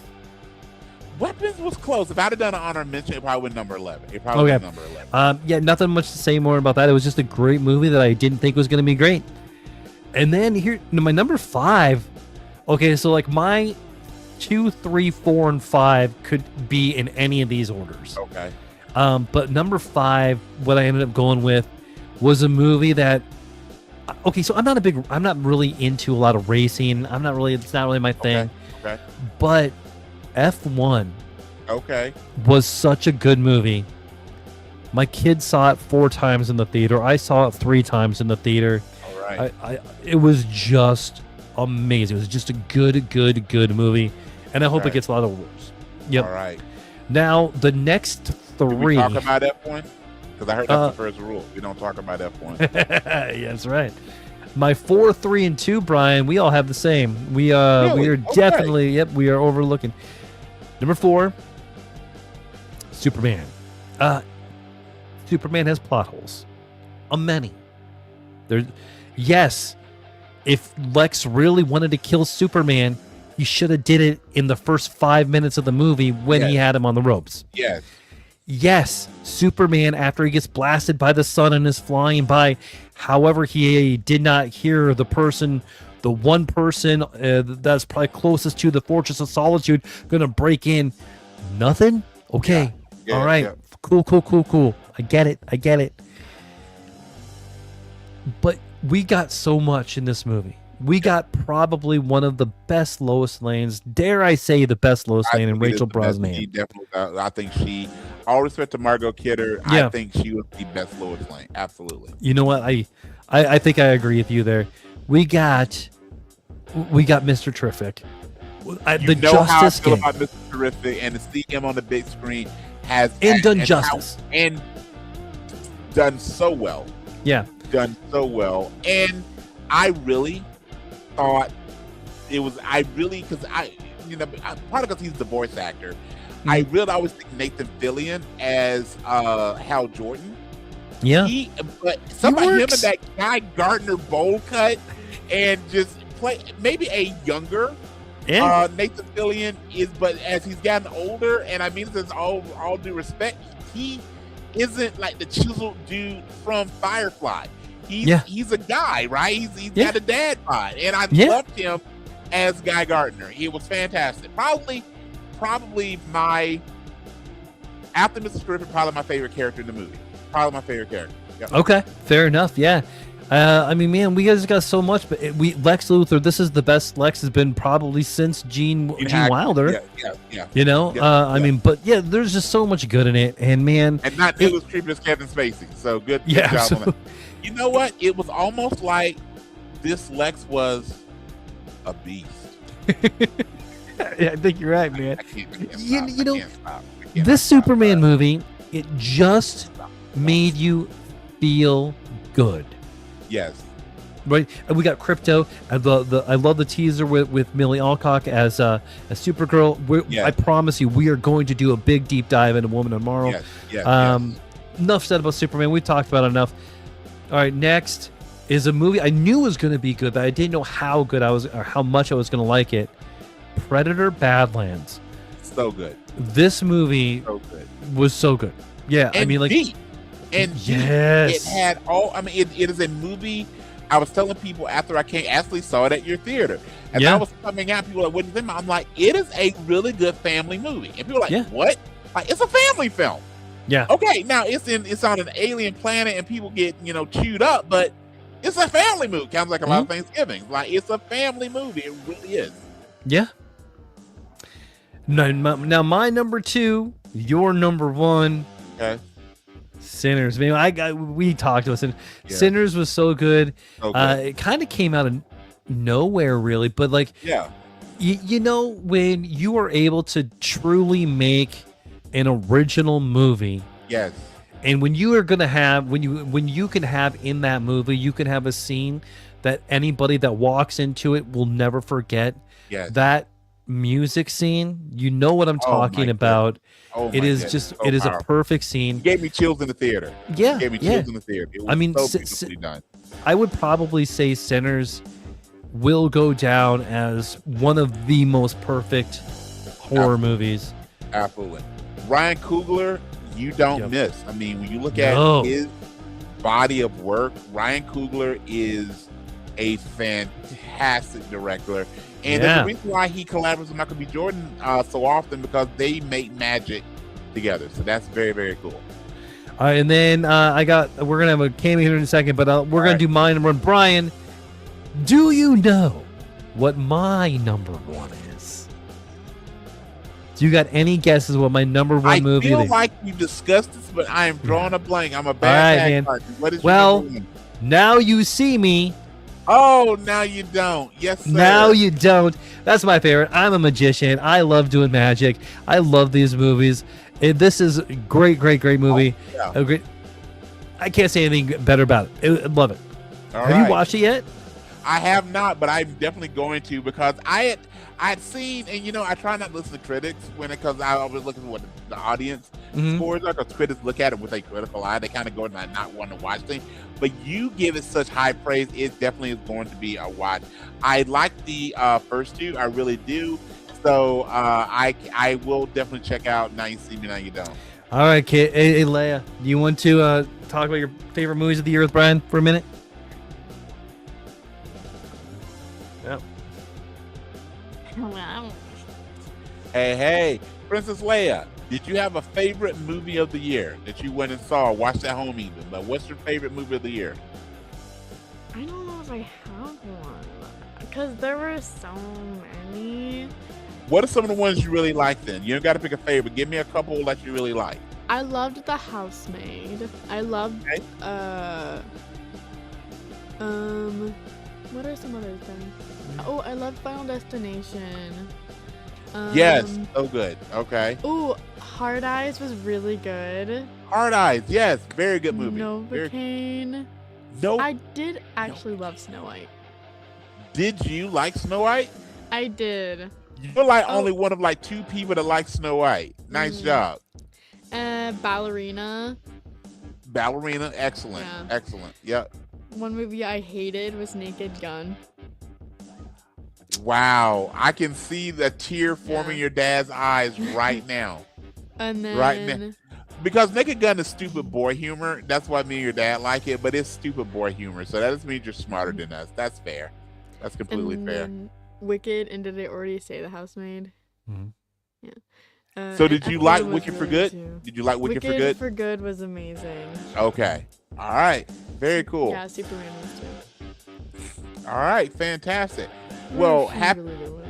Weapons was close. If I'd have done an honor mention, it probably would number 11. It probably was number 11. Nothing much to say more about that. It was just a great movie that I didn't think was going to be great. And then here, my number 5. Okay, so my 2, 3, 4, and 5 could be in any of these orders. Okay. But number 5, what I ended up going with was a movie that. Okay, so I'm not really into a lot of racing. It's not really my thing. Okay. But F1 was such a good movie. My kids saw it 4 times in the theater. I saw it 3 times in the theater. All right. It was just amazing. It was just a good movie. And I hope it gets a lot of awards. Yep. All right. Now, the next 3. Did we talk about F1? Because I heard that's the first rule. We don't talk about F1. Yeah, that's right. My 4, 3, and 2, Brian, we all have the same. We are definitely, we are overlooking. Number 4, Superman. Superman has plot holes. Many. If Lex really wanted to kill Superman, he should have did it in the first 5 minutes of the movie when he had him on the ropes. Yes, Superman, after he gets blasted by the sun and is flying by, however, he did not hear the one person that's probably closest to the Fortress of Solitude going to break in. Nothing? Okay. All right. Yeah. Cool. I get it. But we got so much in this movie. we got probably one of the best Lois Lanes, dare I say the best Lois Lane, and Rachel Brosnahan. She definitely, I think she, all respect to Margot Kidder, Yeah. I think she was the best Lois Lane. Absolutely. You know what? I think I agree with you there. We got Mr. Terrific. You The know Justice how I feel Gang. about Mr. Terrific, and to see him on the big screen has And done justice. And done so well. Yeah. Done so well. And I really thought it was, because probably because he's the voice actor, I really always think Nathan Fillion as Hal Jordan. Yeah. But somebody, him and that Guy Gardner bowl cut, and just play maybe a younger Nathan Fillion but as he's gotten older, and I mean this is all due respect, he isn't like the chiseled dude from Firefly. He's a guy, right? He's got a dad bod, and I loved him as Guy Gardner. It was fantastic. Probably my, after Mr. Terrific, probably my favorite character in the movie. Probably my favorite character. Yep. Okay, fair enough. Yeah. I mean, man, we guys got so much, but Lex Luthor, this is the best Lex has been probably since Gene Wilder. Yeah. You know, I mean, but yeah, there's just so much good in it, and man, and not nearly as creepy as Kevin Spacey. So good job on that. You know what? It was almost like this Lex was a beast. Yeah, I think you're right, man. I can't You know, stop. this Superman movie, it just made you feel good. Yes. Right, and we got Crypto. I love the teaser with Millie Alcock as Supergirl. I promise you, we are going to do a big deep dive into Woman tomorrow. Yes. Enough said about Superman. We talked about it enough. All right, next is a movie I knew was going to be good, but I didn't know how good I was or how much I was going to like it. Predator: Badlands. So good. This movie was so good. Yeah, and I mean, like, deep. And yes, it had all. I mean, it is a movie. I was telling people after I actually saw it at your theater, and I was coming out, people were like, "What is it?" I'm like, "It is a really good family movie," and people were like, "What?" Like, it's a family film. Yeah. Okay, now it's on an alien planet, and people get chewed up, but it's a family movie. Kind of like a lot of Thanksgiving. Like, it's a family movie. It really is. Yeah. Now my number 2, your number 1. Okay. Sinners. Man, we talked about it. Sinners was so good. It kind of came out of nowhere, really, but like, you know, when you are able to truly make an original movie, and when you are gonna have when you can have in that movie, you can have a scene that anybody that walks into it will never forget. That music scene, you know what I'm talking about. It is just it is a perfect scene. It gave me chills in the theater. It gave me chills in the theater. It was so beautifully done. I would probably say Sinners will go down as one of the most perfect horror movies. Absolutely. Ryan Coogler, you don't miss. I mean, when you look at his body of work, Ryan Coogler is a fantastic director. And there's a reason why he collaborates with Michael B. Jordan so often, because they make magic together. So that's very, very cool. All right, and then we're gonna have a cameo here in a second, but we're gonna do my number 1. Brian, do you know what my number 1 is? Do you got any guesses what my number 1 movie is? I feel like you discussed this, but I am drawing a blank. I'm a bad man. What is your number 1? Now you see me. Oh, now you don't. Yes, sir. Now you don't. That's my favorite. I'm a magician. I love doing magic. I love these movies. This is a great movie. I can't say anything better about it. I love it. Have you watched it yet? I have not, but I'm definitely going to, because I had seen, and I try not to listen to critics because I always look at what the audience scores are, because critics look at it with a critical eye. They kind of go and not want to watch things. But you give it such high praise, it definitely is going to be a watch. I like the first 2, I really do. So I will definitely check out Now You See Me, Now You Don't. All right, kid. Hey, Leia, do you want to talk about your favorite movies of the year with Brian for a minute? Yep. Hey, Princess Leia, did you have a favorite movie of the year that you went and saw, watched at home even? But what's your favorite movie of the year? I don't know if I have one. because there were so many. What are some of the ones you really like then? You don't got to pick a favorite. Give me a couple that you really like. I loved The Housemaid. I loved Okay. what are some others then? Oh, I loved Final Destination. Yes, so good. Okay. Ooh, Hard Eyes was really good. Hard Eyes, yes, very good movie. Novocaine. No, I did actually love Snow White. did you like Snow White? I did. You're like only one of like 2 people that like Snow White. Nice job. Ballerina. Ballerina, excellent, Yeah. excellent. Yep. One movie I hated was Naked Gun. Wow, I can see the tear forming your dad's eyes right now. And then Right now. Because Naked Gun is stupid boy humor. That's why me and your dad like it, but it's stupid boy humor. So that just means you're smarter than us. That's fair. That's completely and fair. then Wicked, and did I already say The Housemaid? Mhm. Yeah. So did you F1 like was Wicked for really Good? too. Did you like Wicked for Wicked Good? for Good was amazing. Okay. All right. Very cool. Yeah, Superman was too. All right. Fantastic. Well, Really, happy really was.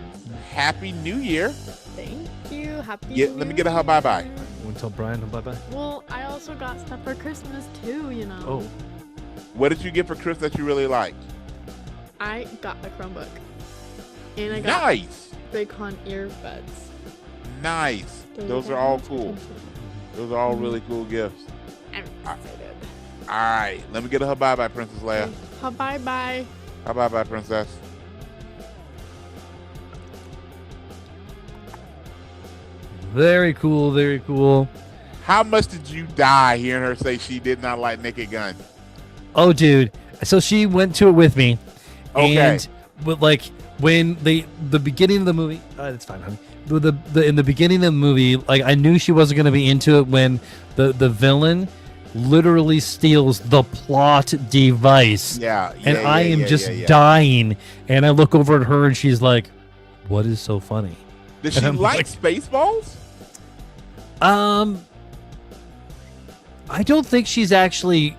Happy New Year. Thank you. Happy Yeah, New let me get a hug Year. bye-bye. Want to tell Brian bye bye? Well, I also got stuff for Christmas too, you know. Oh. What did you get for Christmas that you really liked? I got a Chromebook. And I got Nice. Raycon earbuds. Nice. Gave Those that are all much cool. attention. Those are all really cool gifts. I'm excited. All right. Let me get a hug bye-bye, Princess Leia. Bye bye. Hug bye-bye, Princess. Very cool, very cool. How much did you die hearing her say she did not like Naked Gun? Oh, dude. So she went to it with me. Okay. And with like when the beginning of the movie, it's fine, honey. In the beginning of the movie, like I knew she wasn't going to be into it when the villain literally steals the plot device. Yeah. And I am just dying. And I look over at her and she's like, "What is so funny?" Does she And I'm like like- Spaceballs? I don't think she's actually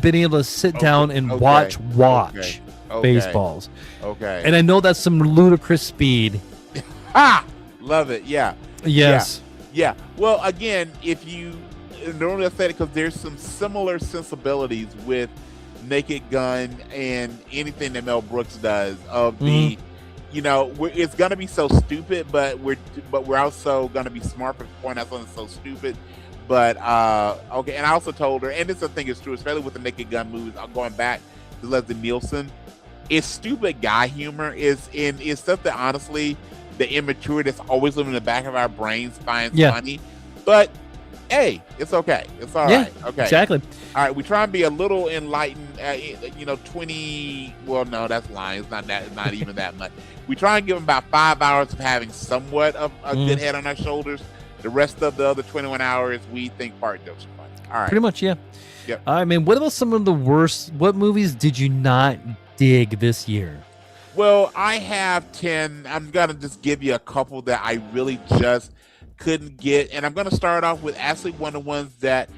been able to sit down and okay, watch okay. Baseballs. Okay. And I know that's some ludicrous speed. Love it. Yeah. Yes. Yeah. Well, again, if you normally I said it because there's some similar sensibilities with Naked Gun and anything that Mel Brooks does of the, you know, it's gonna be so stupid, but we're also gonna be smart for the point out something so stupid. But okay, and I also told her, and this I think is true, especially with the Naked Gun movies. I'm going back to Leslie Nielsen. It's stupid guy humor is stuff that honestly the immature that's always living in the back of our brains finds funny. But hey, it's okay. It's all right. Okay. Exactly. All right, we try and be a little enlightened. 20. Well, no, that's lying. It's not that. It's not even that much. We try and give them about 5 hours of having somewhat of a good head on our shoulders. The rest of the other 21 hours, we think fart jokes are funny. All right. Pretty much, yeah. Yep. All right, man. What about some of the worst? What movies did you not dig this year? Well, I have 10. I'm going to just give you a couple that I really just couldn't get. And I'm going to start off with actually one of the ones that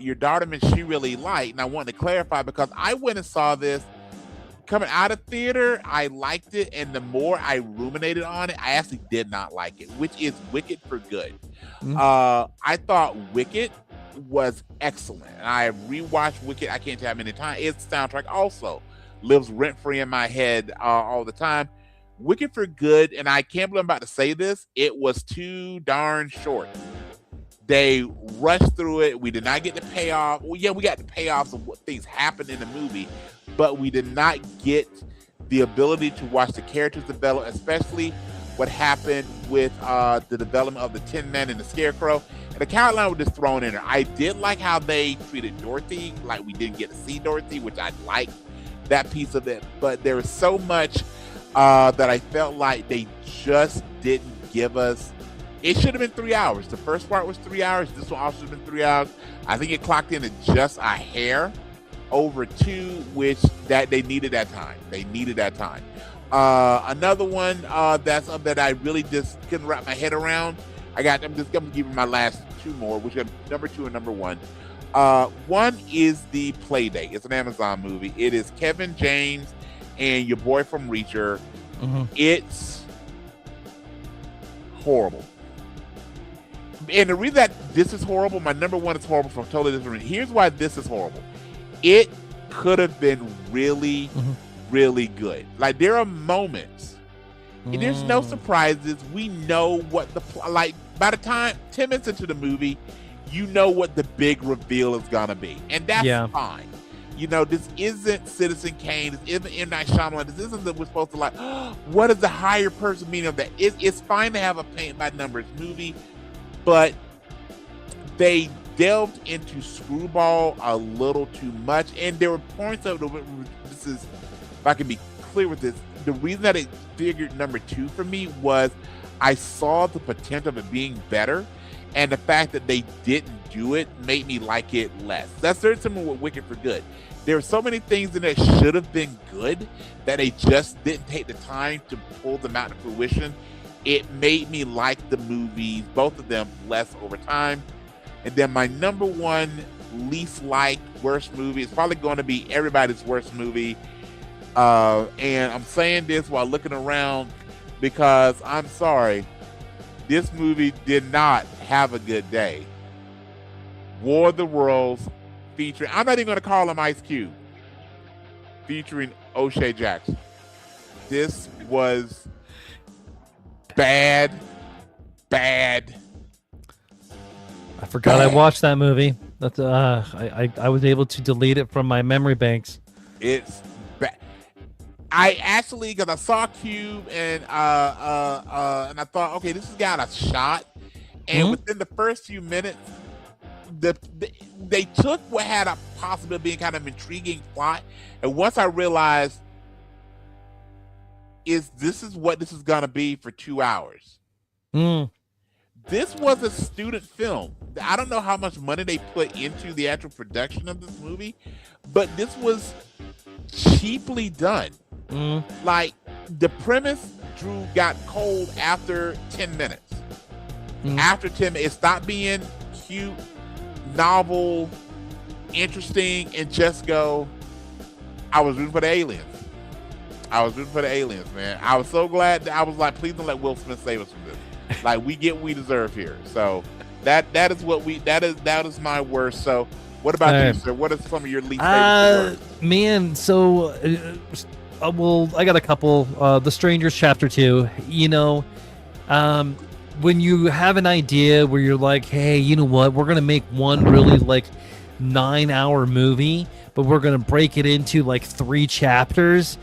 your daughter mentioned she really liked. And I wanted to clarify because I went and saw this coming out of theater. I liked it. And the more I ruminated on it, I actually did not like it, which is Wicked for Good. I thought Wicked was excellent. And I rewatched Wicked, I can't tell how many times. Its soundtrack also lives rent-free in my head all the time. Wicked for Good, and I can't believe I'm about to say this, it was too darn short. They rushed through it. We did not get the payoff. Well, yeah, we got the payoffs of what things happened in the movie, but we did not get the ability to watch the characters develop, especially what happened with the development of the Tin Man and the Scarecrow. And the Caroline was just thrown in there. I did like how they treated Dorothy, like we didn't get to see Dorothy, which I liked that piece of it. But there was so much that I felt like they just didn't give us. It should have been 3 hours. The first part was 3 hours. This one also should have been 3 hours. I think it clocked in at just a hair over 2, which that they needed that time. They needed that time. Another one that I really just couldn't wrap my head around. I'm just going to give you my last 2 more, which are number 2 and number 1. One is The Playdate. It's an Amazon movie. It is Kevin James and your boy from Reacher. Mm-hmm. It's horrible. And the reason that this is horrible, my number one is horrible for a totally different reason. Here's why this is horrible. It could have been really, really good. Like, there are moments, and there's no surprises. We know what like, by the time 10 minutes into the movie, you know what the big reveal is gonna be, and that's fine. You know, this isn't Citizen Kane. This isn't M. Night Shyamalan. This isn't that we're supposed to like, what is the higher person meaning of that? It's fine to have a paint-by-numbers movie, but they delved into screwball a little too much. And there were points of this is, if I can be clear with this, the reason that it figured number 2 for me was I saw the potential of it being better. And the fact that they didn't do it made me like it less. That's very similar with Wicked for Good. There are so many things in there that should have been good that they just didn't take the time to pull them out to fruition. It made me like the movies, both of them, less over time. And then my number one least liked worst movie is probably going to be everybody's worst movie. And I'm saying this while looking around because I'm sorry, this movie did not have a good day. War of the Worlds featuring, I'm not even going to call him Ice Cube, featuring O'Shea Jackson. This was bad. I forgot I watched that movie. That's I was able to delete it from my memory banks. It's bad. I actually, because I saw Cube and I thought, okay, this has got a shot. And within the first few minutes, they took what had a possibility of being kind of intriguing plot, and once I realized this is what this is gonna be for 2 hours. This was a student film. I don't know how much money they put into the actual production of this movie, but this was cheaply done. Like, the premise, Drew, got cold after 10 minutes. After 10 minutes, it stopped being cute, novel, interesting, and just go, I was rooting for the aliens. Man. I was so glad that I was like, please don't let Will Smith save us from this. Like, we get what we deserve here. So that is my worst. So what about you, sir? What are some of your least favorite words? Man, so well, I got a couple. The Strangers Chapter 2, you know, when you have an idea where you're like, hey, you know what, we're gonna make one really like 9-hour movie, but we're gonna break it into like 3 chapters,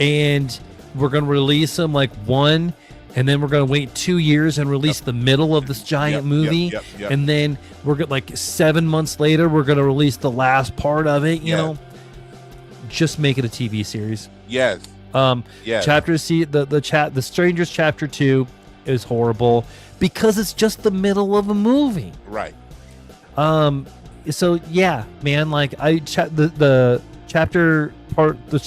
and we're gonna release them like one, and then we're gonna wait 2 years and release the middle of this giant movie, and then we're gonna, like 7 months later, we're gonna release the last part of it. You know, just make it a TV series. Yes. Chapter C, the Strangers Chapter 2 is horrible because it's just the middle of a movie. Right. So yeah, man, like the chapter part, the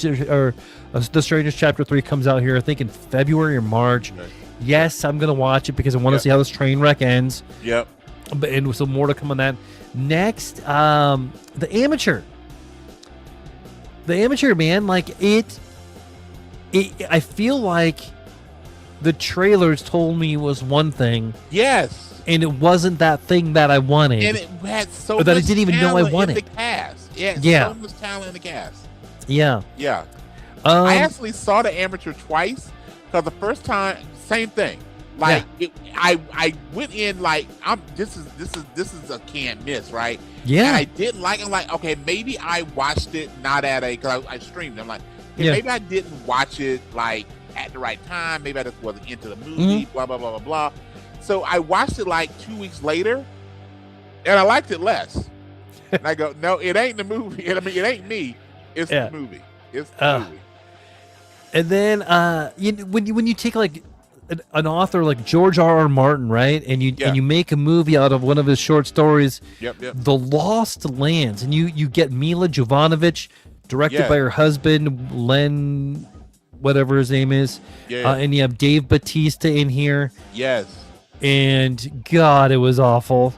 Strangers Chapter 3 comes out here, I think in February or March. Right. Yes, I'm gonna watch it because I want to see how this train wreck ends. Yep. And so more to come on that. Next, The Amateur. The Amateur, man, like it I feel like the trailers told me it was one thing. Yes. And it wasn't that thing that I wanted. And it had so much that I didn't even know I wanted. In the cast. Yeah. So much talent in the cast. Yeah. Yeah. I actually saw The Amateur twice because the first time, same thing. Like I went in like this is a can't miss, right? Yeah. And I didn't like it. I'm like, okay, maybe I watched it not at a, because I streamed it. I'm like, okay, maybe I didn't watch it like at the right time. Maybe I just wasn't into the movie, blah, blah, blah, blah, blah. So I watched it like 2 weeks later and I liked it less. And I go, no, it ain't the movie. I mean, it ain't me. It's the movie. It's the movie. And then when you take like an author like George R.R. Martin, right? And you make a movie out of one of his short stories, The Lost Lands, and you get Mila Jovanovic, directed by her husband, Len, whatever his name is. And you have Dave Bautista in here. Yes. And God, it was awful.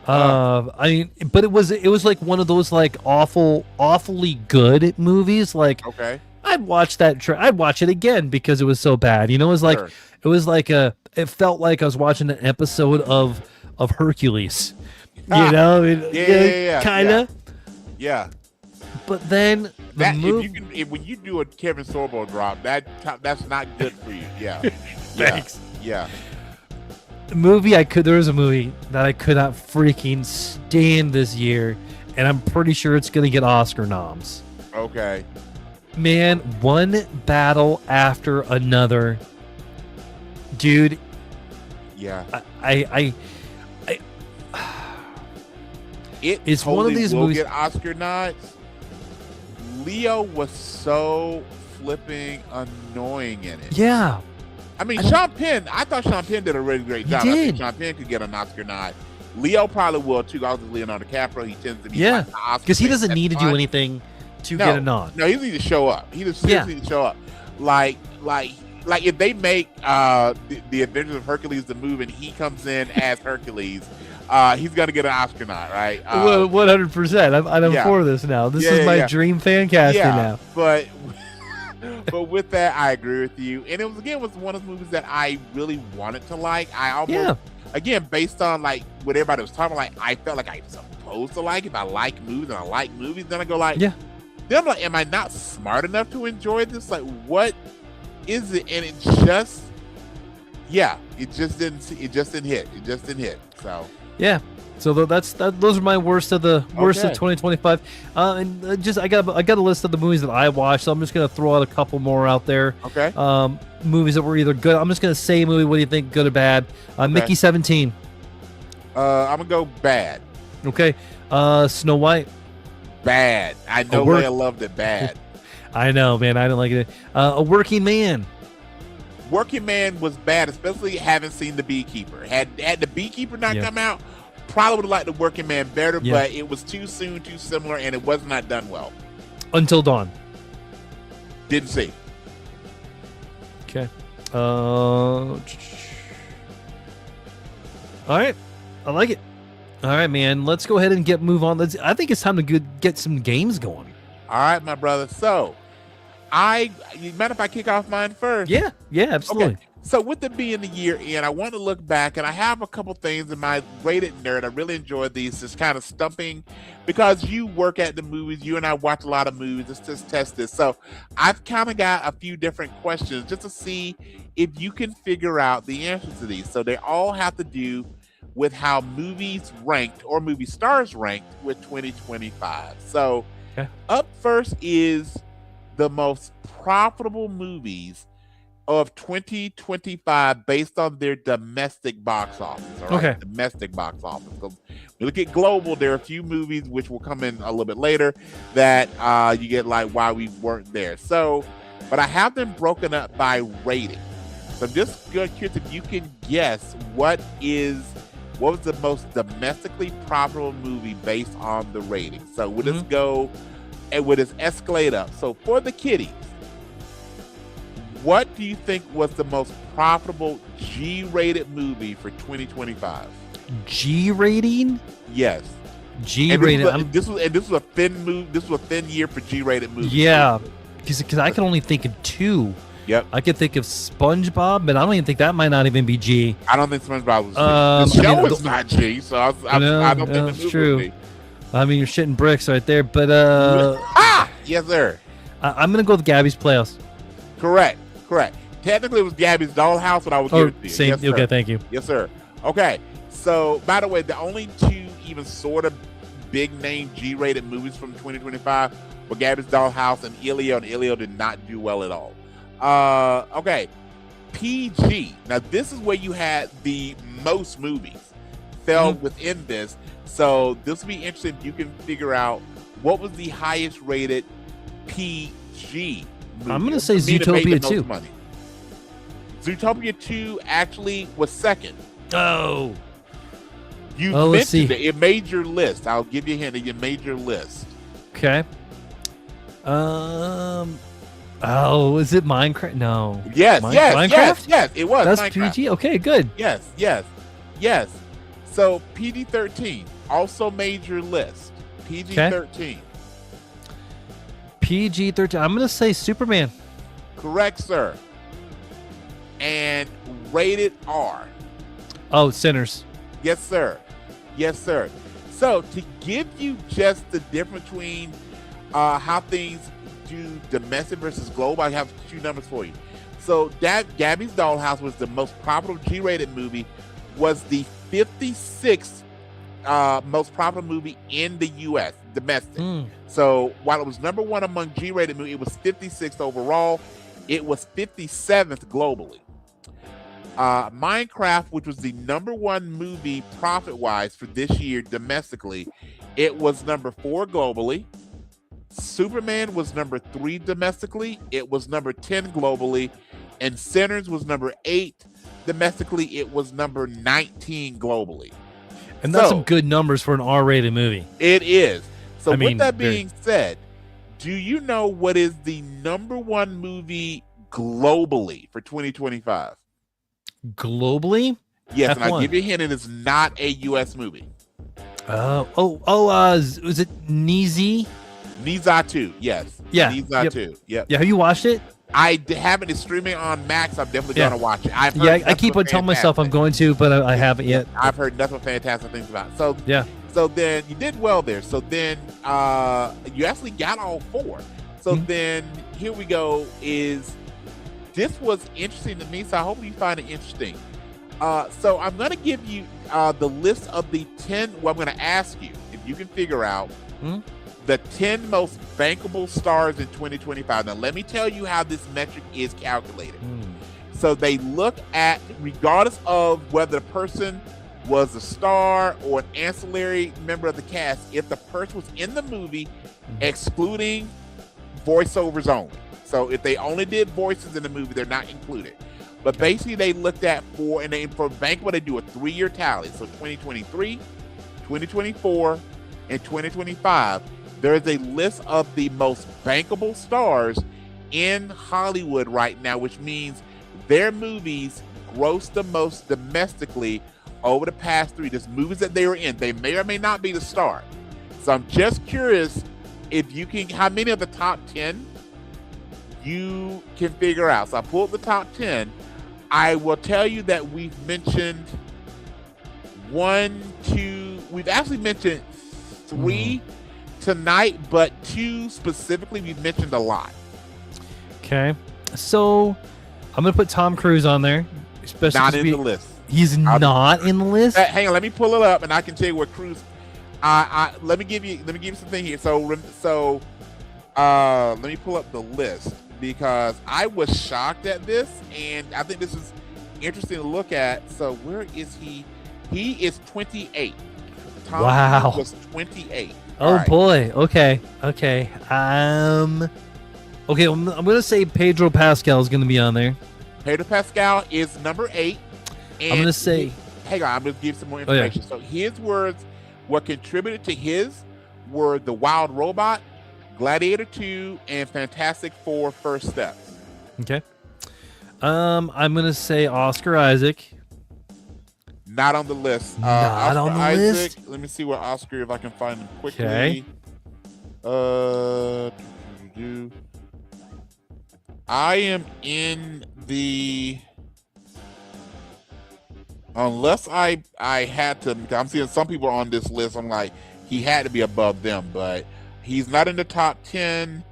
I mean, but it was like one of those like awfully good movies. Like, okay, I'd watch that. I'd watch it again because it was so bad. You know, Sure. it was like it felt like I was watching an episode of Hercules. You know, kind of. Yeah. But then the movie. When you do a Kevin Sorbo drop, that's not good for you. Yeah. Thanks. Yeah. There was a movie that I could not freaking stand this year, and I'm pretty sure it's gonna get Oscar noms. Okay. Man, one battle after another, dude. Yeah. It's one of these will movies. Get Oscar nods. Leo was so flipping annoying in it. Yeah. I mean, Sean Penn. I thought Sean Penn did a really great job. I think Sean Penn could get an Oscar nod. Leo probably will too. Obviously, Leonardo DiCaprio. He tends to be because he doesn't need to do anything to get a nod. No, he needs to show up. He just seriously need to show up. Like if they make the Adventures of Hercules the movie and he comes in as Hercules, he's gonna get an Oscar nod, right? 100%. I'm for this now. This is my dream fan casting now. But with that, I agree with you. And it was one of the movies that I really wanted to like. I almost again based on like what everybody was talking about, like I felt like I was supposed to like. If I like movies and I like movies, then I go like, then I'm like, am I not smart enough to enjoy this? Like, what is it? And it just didn't hit. It just didn't hit. So so those are my worst of 2025. And just I got a list of the movies that I watched, so I'm just gonna throw out a couple more out there. Okay. Movies that were either good. I'm just gonna say a movie. What do you think? Good or bad? Mickey 17. I'm gonna go bad. Okay. Snow White. Bad. I know Leia loved it. Bad. I know, man. I don't like it. A Working Man. Working Man was bad, especially having seen The Beekeeper. Had The Beekeeper not come out, probably would have liked The Working Man better, but it was too soon, too similar, and it was not done well. Until Dawn. Didn't see. Okay. All right. I like it. All right, man. Let's go ahead and move on. I think it's time to get some games going. All right, my brother. So, you mind if I kick off mine first? Yeah, absolutely. Okay. So with it being the year end, I want to look back, and I have a couple things in my rated nerd. I really enjoyed these, just kind of stumping, because you work at the movies. You and I watch a lot of movies. Let's just test this. So I've kind of got a few different questions just to see if you can figure out the answers to these. So they all have to do with how movies ranked or movie stars ranked with 2025. So up first is the most profitable movies of 2025 based on their domestic box office. All right? Domestic box office. So we look at global, there are a few movies which will come in a little bit later that you get like why we weren't there. So, but I have them broken up by rating. So I'm just curious if you can guess what was the most domestically profitable movie based on the rating. So we'll just go and we'll just escalate up. So for the kiddies, what do you think was the most profitable G-rated movie for 2025? G rating? Yes. G-rated. This was a thin movie. This was a thin year for G-rated movies. Yeah, because I can only think of two. Yep. I could think of SpongeBob, but I don't even think that might not even be G. I don't think SpongeBob was G. The show is not G, so I don't think the movie true. would be. I mean, you're shitting bricks right there, but yes, sir. I'm gonna go with Gabby's Playhouse. Correct. Technically, it was Gabby's Dollhouse, but I would give it to you. Same. Yes, okay, thank you. Yes, sir. Okay. So, by the way, the only two even sort of big name G-rated movies from 2025 were Gabby's Dollhouse and Elio, and Elio did not do well at all. Okay. PG. Now, this is where you had the most movies fell within this. So, this will be interesting if you can figure out what was the highest rated PG movie. I'm going to say Zootopia 2. Zootopia 2 actually was second. Oh. You mentioned it. It made your list. I'll give you a hint. It made your list. Okay. Oh, is it Minecraft? No. Yes, Minecraft? Yes, it was. That's Minecraft. PG? Okay, good. Yes. So PG-13 also made your list. PG-13. PG-13. I'm gonna say Superman. Correct, sir. And rated R. Oh, Sinners. Yes, sir. Yes, sir. So to give you just the difference between how things do domestic versus global, I have two numbers for you. So Gabby's Dollhouse was the most profitable G-rated movie, was the 56th most profitable movie in the U.S. domestic. So while it was number one among G-rated movies, it was 56th overall. It was 57th globally. Minecraft, which was the number one movie profit-wise for this year domestically, it was number 4 globally. Superman was number 3 domestically. It was number 10 globally. And Sinners was number 8 domestically. It was number 19 globally. And that's some good numbers for an R-rated movie. It is. So I mean, with that being said, do you know what is the number one movie globally for 2025? Globally? Yes, F1. and I'll give you a hint, it is not a U.S. movie. Was it Nizi? Niza 2, yes. Yeah. Niza 2, yep. Yeah, have you watched it? I haven't. It's streaming on Max. I'm definitely going to watch it. I keep on telling myself I'm going to, but I haven't yet. I've heard nothing but fantastic things about it. So, yeah. So then you did well there. So then you actually got all 4. So then here we go. This was interesting to me, so I hope you find it interesting. So I'm going to give you the list of the 10. Well, I'm going to ask you if you can figure out the 10 most bankable stars in 2025. Now, let me tell you how this metric is calculated. So they look at, regardless of whether the person was a star or an ancillary member of the cast, if the person was in the movie, excluding voiceovers only. So if they only did voices in the movie, they're not included. But basically, they looked at for bankable, they do a 3-year tally. So 2023, 2024, and 2025. There is a list of the most bankable stars in Hollywood right now, which means their movies gross the most domestically over the past 3. Just movies that they were in. They may or may not be the star. So I'm just curious if you can, how many of the top 10 you can figure out. So I pulled the top 10. I will tell you that we've mentioned we've actually mentioned 3 tonight, but 2 specifically we've mentioned a lot. Okay. So I'm going to put Tom Cruise on there. Especially not in the list. He's not in the list? Hang on, let me pull it up and I can tell you where Cruise. Let me give you something here. So let me pull up the list because I was shocked at this and I think this is interesting to look at. So where is he? He is 28. Tom Cruise was 28. Oh boy. Okay. Okay. I'm going to say Pedro Pascal is going to be on there. Pedro Pascal is number 8. And I'm going to say... Hang on, I'm going to give some more information. So his words, what contributed to his were The Wild Robot, Gladiator 2, and Fantastic Four: First Steps. Okay. I'm going to say Oscar Isaac. Not on the list. Not on the list? Let me see where Oscar, if I can find him quickly. Okay. I am in the... Unless I had to... I'm seeing some people on this list. I'm like, he had to be above them, but he's not in the top 10,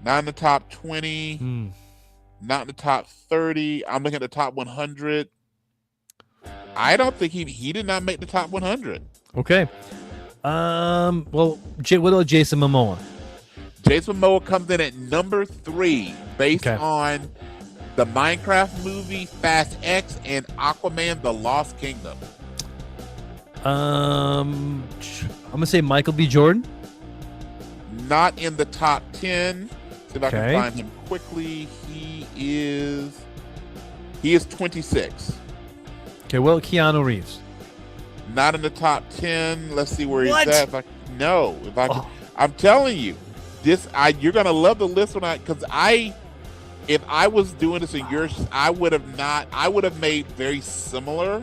not in the top 20, not in the top 30. I'm looking at the top 100. I don't think he did not make the top 100. Okay. Well, what about Jason Momoa? Jason Momoa comes in at number 3 based on the Minecraft movie, Fast X, and Aquaman: The Lost Kingdom. I'm gonna say Michael B. Jordan. Not in the top 10. See if I can find him quickly. He is 26. Okay, well, Keanu Reeves. Not in the top 10. Let's see where he's at. I'm telling you, you're gonna love the list because if I was doing this in yours, I would have made very similar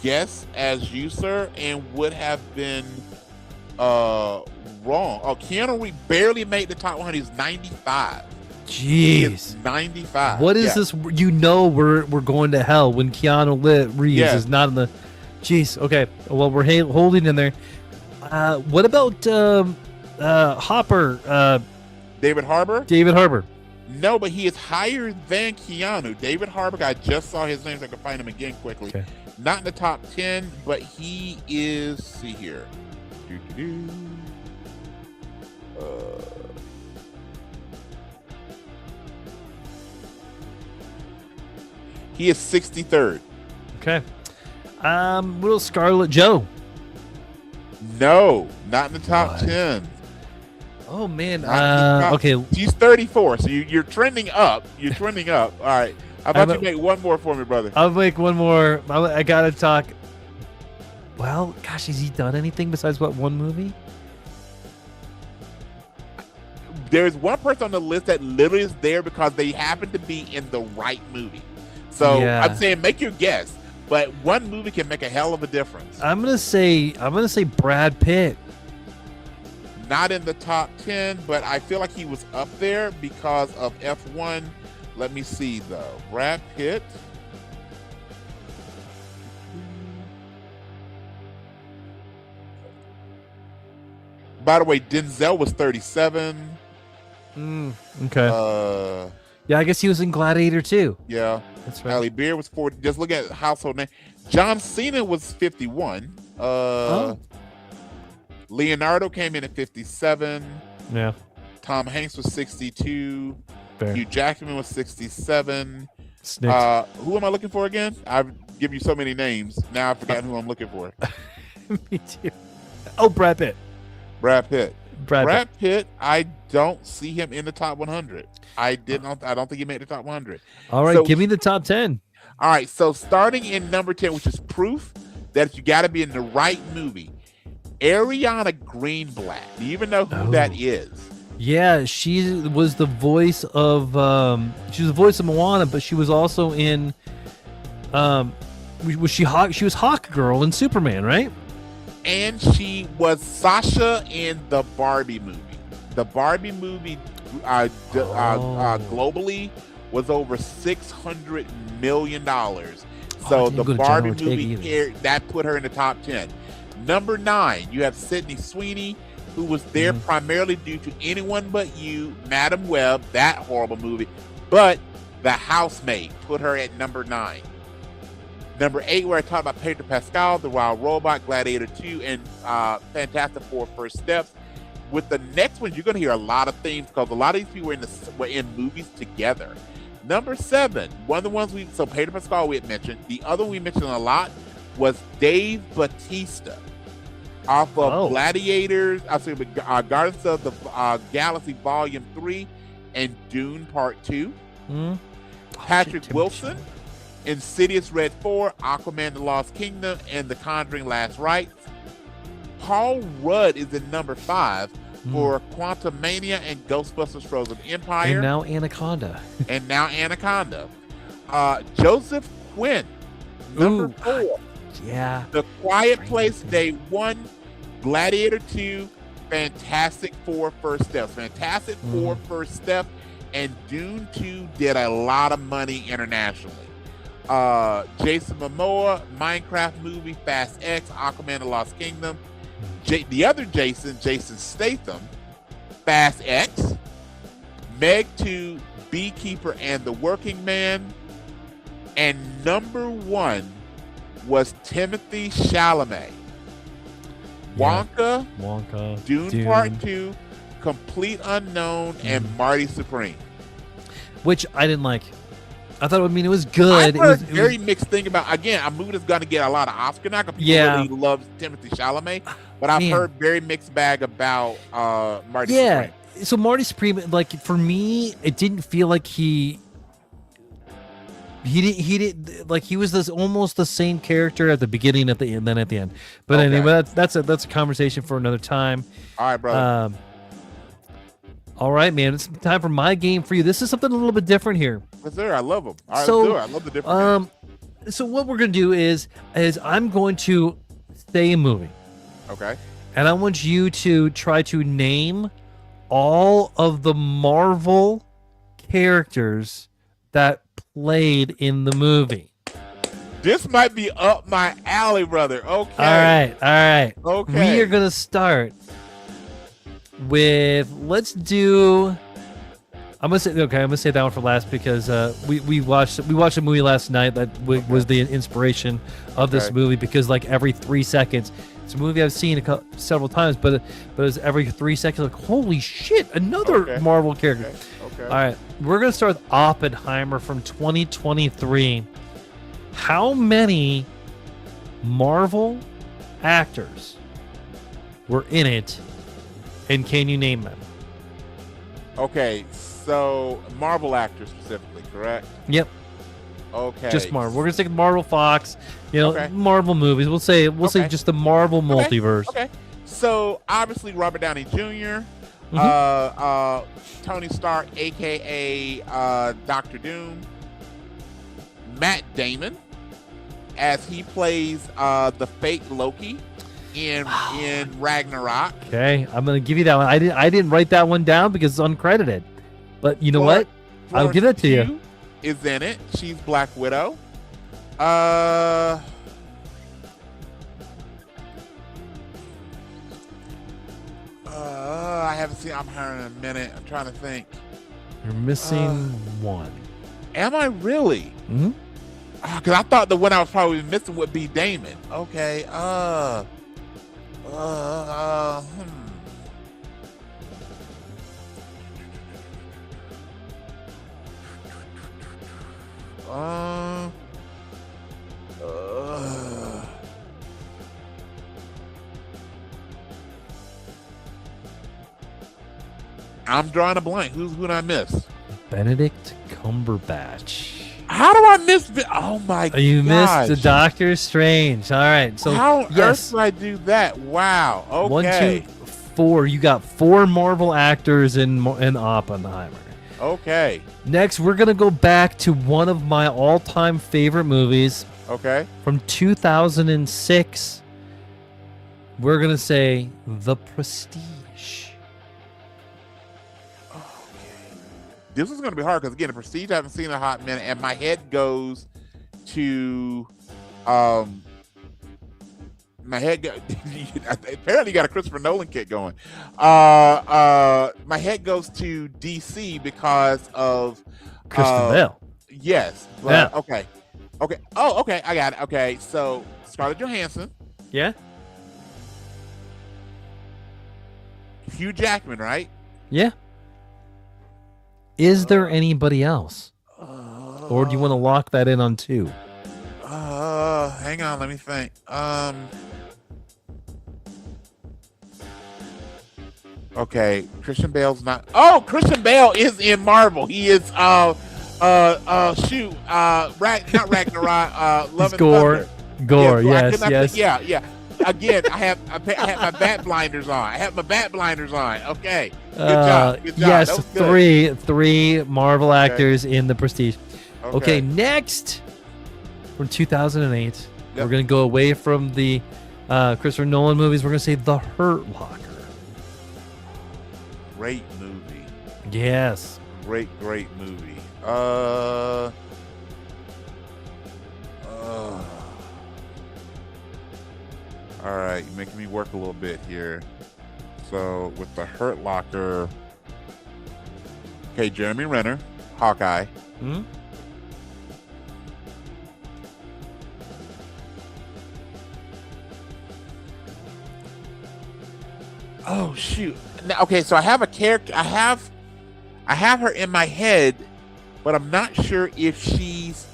guess as you, sir, and would have been wrong. Oh, Keanu Reeves barely made the top 100. He's 95. He is Jeez. 95. What is this? You know we're going to hell when Keanu Reeves Yeah. is not in the. Jeez. Okay. Well, we're holding in there. What about Hopper? David Harbour? David Harbour. No, but he is higher than Keanu. David Harbour, I just saw his name so I can find him again quickly. Okay. Not in the top 10, but he is, see here. Doo-doo-doo. He is 63rd. Okay. Little Scarlet Joe. No, not in the top What? 10. Oh man. Not in the top- Okay. She's 34, so you're trending up. You're trending up. All right. How about I'm you make one more for me, brother? I'll make one more. I gotta talk. Well, gosh, has he done anything besides what one movie? There's one person on the list that literally is there because they happen to be in the right movie. So Yeah. I'm saying make your guess, but one movie can make a hell of a difference. I'm gonna say Brad Pitt. Not in the top 10, but I feel like he was up there because of F1. Let me see though. Brad Pitt. By the way, Denzel was 37. Okay. Yeah, I guess he was in Gladiator too. Yeah. That's right. Halle Berry was 40. Just look at household name. John Cena was 51. Leonardo came in at 57. Yeah. Tom Hanks was 62. Fair. Hugh Jackman was 67. Snicked. Who am I looking for again? I've given you so many names. Now I've forgotten who I'm looking for. Me too. Oh, Brad Pitt. Brad Pitt. Brad Pitt. Pitt, I don't see him in the top 100. I don't think he made the top 100. All right, So- give me the top 10. All right, so starting in number 10, which is proof that you got to be in the right movie. Ariana Greenblatt. Do you even know who that is? Yeah, she was the voice of Moana, but she was also in she was Hawk Girl in Superman, right? And she was Sasha in the Barbie movie. The Barbie movie globally was over $600 million. So I didn't the go to Barbie General Ortega movie here, that put her in the top 10. Number 9, you have Sydney Sweeney, who was there primarily due to Anyone But You, Madam Web, that horrible movie. But The Housemaid put her at number 9. Number 8, where I talked about Pedro Pascal, The Wild Robot, Gladiator 2, and Fantastic Four: First Steps. With the next ones, you're going to hear a lot of themes because a lot of these people were in movies together. Number 7, one of the ones so Pedro Pascal we had mentioned. The other one we mentioned a lot was Dave Bautista off of Gladiators, Guardians of the Galaxy Volume 3 and Dune Part 2. Patrick Wilson, Insidious Red 4, Aquaman The Lost Kingdom, and The Conjuring Last Rites. Paul Rudd is in number 5 for Quantumania and Ghostbusters Frozen Empire. And now Anaconda. Joseph Quinn, number 4. Yeah. The Quiet Place Day 1, Gladiator 2, Fantastic Four: First Steps. Fantastic Four: First Step and Dune 2 did a lot of money internationally. Jason Momoa, Minecraft movie, Fast X, Aquaman: The Lost Kingdom. The other Jason Statham, Fast X, Meg 2, Beekeeper and the Working Man, and number 1 was Timothy Chalamet. Wonka, Dune Part 2, Complete Unknown, and Marty Supreme. Which I didn't like. I thought, it was good. I've heard very mixed thing about, again, a movie that's going to get a lot of Oscar now because people really love Timothy Chalamet, but I've heard very mixed bag about Marty Supreme. So Marty Supreme, like, for me, it didn't feel like he didn't like he was this almost the same character at the beginning, at the end, then at the end. But anyway, that's a conversation for another time. All right, brother. All right, man. It's time for my game for you. This is something a little bit different here. Yes, sir. I love them. All right, So, let's do it. I love the different games. So what we're gonna do is I'm going to say a movie, Okay. and I want you to try to name all of the Marvel characters that played in the movie. This might be up my alley, brother. Okay. All right. Okay. We are gonna start with I'm gonna say that one for last because we watched a movie last night that was the inspiration of this movie, because like every 3 seconds, it's a movie I've seen several times, but it was every 3 seconds like, holy shit, another Marvel character. Okay. All right, we're gonna start with Oppenheimer from 2023. How many Marvel actors were in it, and can you name them? Okay, so Marvel actors specifically, correct? Yep. Okay. Just Marvel. We're gonna stick with Marvel, Fox, Marvel movies. We'll say just the Marvel multiverse. Okay. So obviously Robert Downey Jr., Tony Stark, aka Doctor Doom, Matt Damon, as he plays the fake Loki in Ragnarok. Okay, I'm gonna give you that one. I didn't write that one down because it's uncredited, but you know what? I'll give that to you. Is in it. She's Black Widow. I haven't seen. I'm her in a minute. I'm trying to think. You're missing one. Am I really? Mm-hmm. Because I thought the one I was probably missing would be Damon. Okay. I'm drawing a blank. Who did I miss? Benedict Cumberbatch. How do I miss? Oh my god! You missed the Doctor Strange. All right, so how on earth did I do that? Wow. Okay. 1, 2, 4. You got 4 Marvel actors in Oppenheimer. Okay. Next, we're gonna go back to one of my all-time favorite movies. Okay. From 2006. We're gonna say The Prestige. This is going to be hard because, again, The Prestige I haven't seen in a hot minute, and my head goes to, apparently you got a Christopher Nolan kick going. My head goes to DC because of Kristen Bell. Yes. But, yeah. Okay. Oh, okay. I got it. Okay. So Scarlett Johansson. Yeah. Hugh Jackman, right? Yeah. Is there anybody else? Or do you want to lock that in on 2? Hang on, let me think. Okay, Christian Bale's not. Oh, Christian Bale is in Marvel. He is not Ragnarok, Love and Thunder. Gore, yes. Yeah. Again, I have my bat blinders on. Okay. Good job. Yes, three Marvel actors in The Prestige. Okay, next from 2008, we're gonna go away from the Christopher Nolan movies. We're gonna say The Hurt Locker. Great movie. Yes. Great movie. All right, you're making me work a little bit here. So with The Hurt Locker, okay, Jeremy Renner, Hawkeye. Hmm? Oh shoot! Now, okay, so I have a character. I have her in my head, but I'm not sure if she's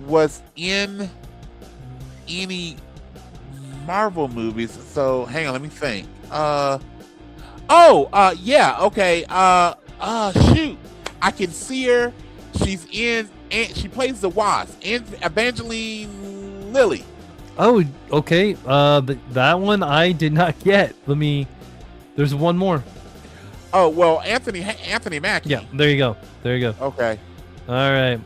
was in any Marvel movies. So hang on, let me think. Yeah, okay. Shoot, I can see her. She's in, and she plays the Wasp, in Evangeline Lilly. Oh, okay. That one I did not get. There's one more. Oh well, Anthony Mackie. Yeah, there you go. Okay. All right.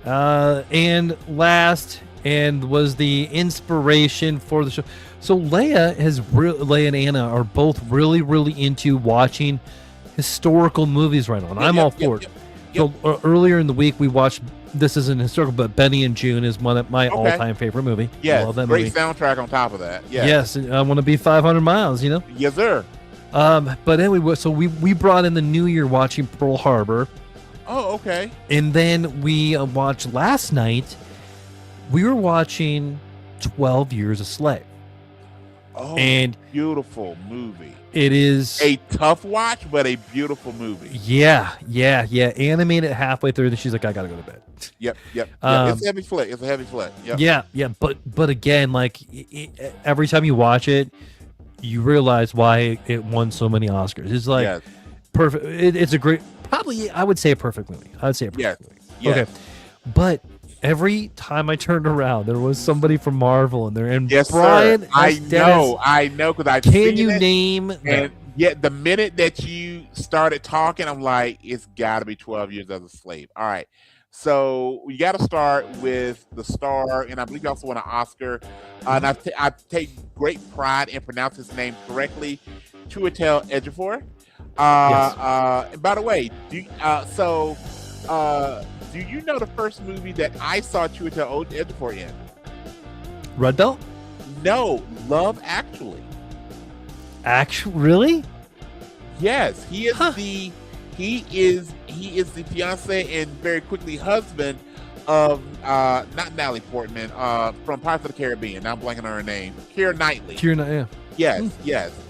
And last, and was the inspiration for the show. So Leia and Anna are both really, really into watching historical movies right now, and I'm all for it. So earlier in the week we watched. This isn't historical, but Benny and June is one of my all-time favorite movie. Yeah, love that great movie. soundtrack on top of that. Yeah. Yes, I want to be 500 miles. You know. Yes, sir. But anyway, so we brought in the new year watching Pearl Harbor. Oh, okay. And then we watched last night. We were watching 12 Years a Slave. Oh, and beautiful movie. It is a tough watch, but a beautiful movie. Yeah. Animated halfway through, and she's like, "I gotta go to bed." Yep. It's a heavy flick. Yep. Yeah. But again, like every time you watch it, you realize why it won so many Oscars. It's like perfect. It's a great, probably I would say a perfect movie. I would say a perfect movie. Yes. Okay, but every time I turned around, there was somebody from Marvel in there. And yes, Brian, sir. I know, because I've seen it. Can you name? And yet, the minute that you started talking, I'm like, it's got to be 12 Years as a Slave. All right. So we got to start with the star, and I believe he also won an Oscar. And I take great pride in pronouncing his name correctly, Chiwetel Ejiofor. And by the way, do you know the first movie that I saw Chiwetel Ejiofor in? Red Belt? No, Love Actually. Really? Yes, he is the fiance and very quickly husband of not Natalie Portman from Pirates of the Caribbean. Now I'm blanking on her name. Keira Knightley. Yes.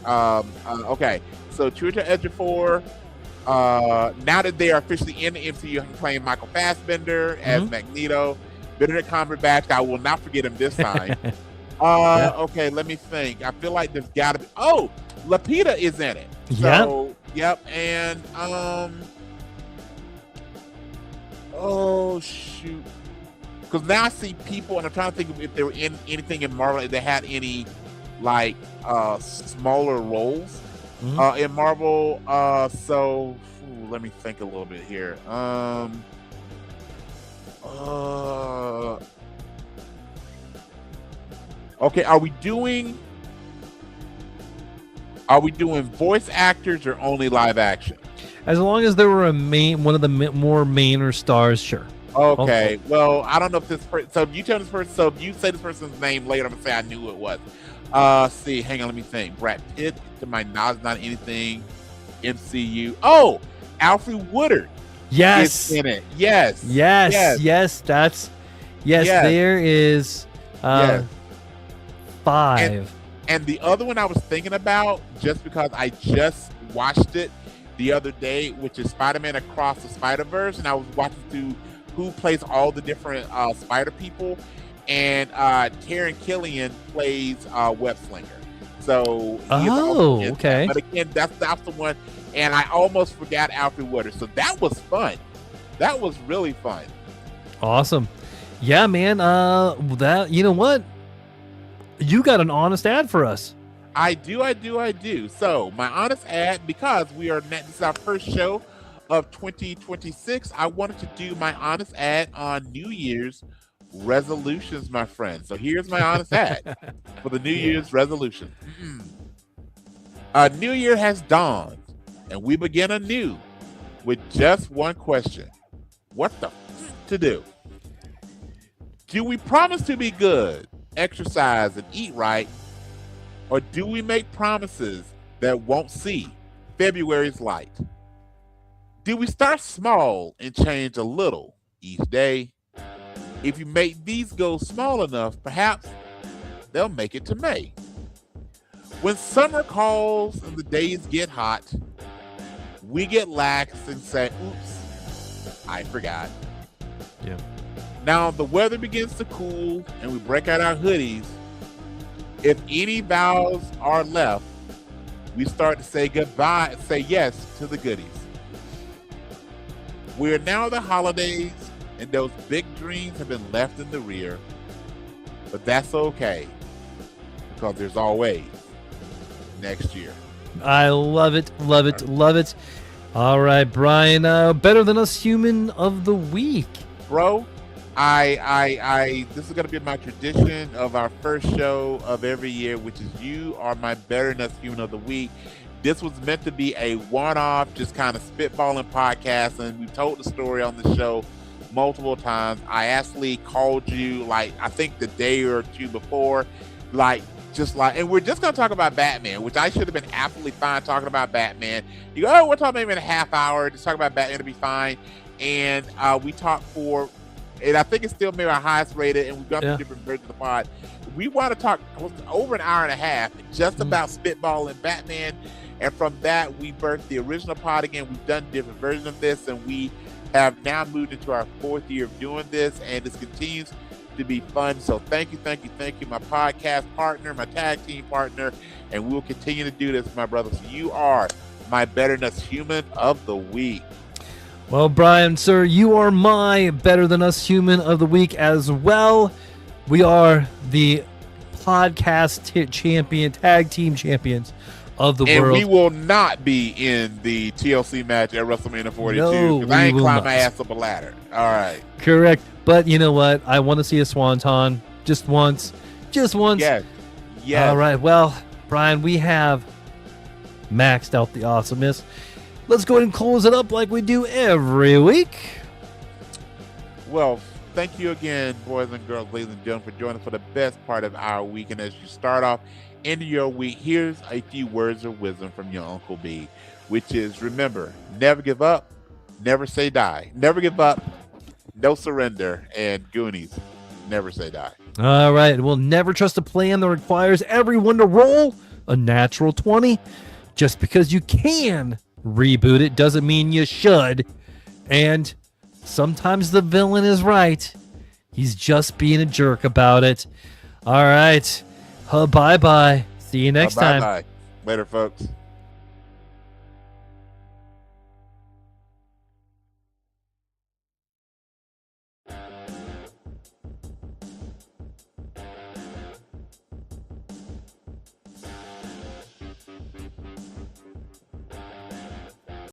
Okay. So Chiwetel Ejiofor. Now that they are officially in the MCU, I'm playing Michael Fassbender as Magneto. Benedict Cumberbatch. I will not forget him this time. Okay, let me think. I feel like there's got to be. Oh, Lupita is in it. So, yep. And oh shoot, because now I see people, and I'm trying to think of if they were in anything in Marvel, if they had any like smaller roles in Marvel. Let me think a little bit here. Okay, are we doing voice actors or only live action? As long as there were one of the more mainer stars, sure. Okay. Well, I don't know if this person. So if you tell this person, so if you say this person's name later, I'm gonna say I knew who it was. See, hang on, let me think. Brad Pitt, to my knowledge, not anything. MCU. Oh, Alfred Woodard. Yes. Is in it. Yes. That's there is 5. And the other one I was thinking about, just because I just watched it the other day, which is Spider-Man Across the Spider-Verse, and I was watching through who plays all the different Spider people, and Taron Killian plays Web Slinger. So okay. But again, that's the one, and I almost forgot Alfred Woodard. So that was fun. That was really fun. Awesome. Yeah, man. That, you know what? You got an honest ad for us. I do. So my honest ad, because this is our first show of 2026, I wanted to do my honest ad on New Year's resolutions, my friend. So here's my honest ad for the New Year's resolution. A new year has dawned, and we begin anew with just one question: what the to do? Do we promise to be good, exercise, and eat right, or do we make promises that won't see February's light? Do we start small and change a little each day? If you make these goals small enough, perhaps they'll make it to May. When summer calls and the days get hot, we get lax and say, oops, I forgot. Yeah. Now the weather begins to cool and we break out our hoodies. If any vows are left, we start to say goodbye, say yes to the goodies. We're now the holidays, and those big dreams have been left in the rear. But that's okay, because there's always next year. I love it. All right, Brian, Better Than Us Human of the Week. Bro, This is going to be my tradition of our first show of every year, which is you are my Better Than Us Human of the Week. This was meant to be a one-off, just kind of spitballing podcast, and we told the story on the show multiple times. I actually called you, like, I think the day or two before, and we're just going to talk about Batman, which I should have been absolutely fine talking about Batman. You go, we're talking maybe in a half hour, just talk about Batman, it'll be fine. And we talked for, and I think it's still maybe our highest rated, and we've got some different versions of the pod. We want to talk over an hour and a half just about spitballing Batman. And from that, we birthed the original pod again. We've done different versions of this, and we have now moved into our 4th year of doing this, and this continues to be fun. So thank you, my podcast partner, my tag team partner, and we will continue to do this, my brother. So you are my Better Than Us Human of the Week. Well, Brian, sir, you are my Better Than Us Human of the Week as well. We are the podcast champion, tag team champions of the world. And we will not be in the TLC match at WrestleMania 42 because I ain't climbed my ass up a ladder. All right. Correct. But you know what? I want to see a swanton just once. Just once. Yes. All right. Well, Brian, we have maxed out the awesomeness. Let's go ahead and close it up like we do every week. Well, thank you again, boys and girls, ladies and gentlemen, for joining us for the best part of our week. And as you start off into your week, here's a few words of wisdom from your Uncle B, which is, remember, never give up, never say die. Never give up, no surrender, and Goonies, never say die. All right. We'll never trust a plan that requires everyone to roll a natural 20. Just because you can reboot it doesn't mean you should. And sometimes the villain is right. He's just being a jerk about it. All right. Bye-bye. See you next time. Bye-bye. Later, folks.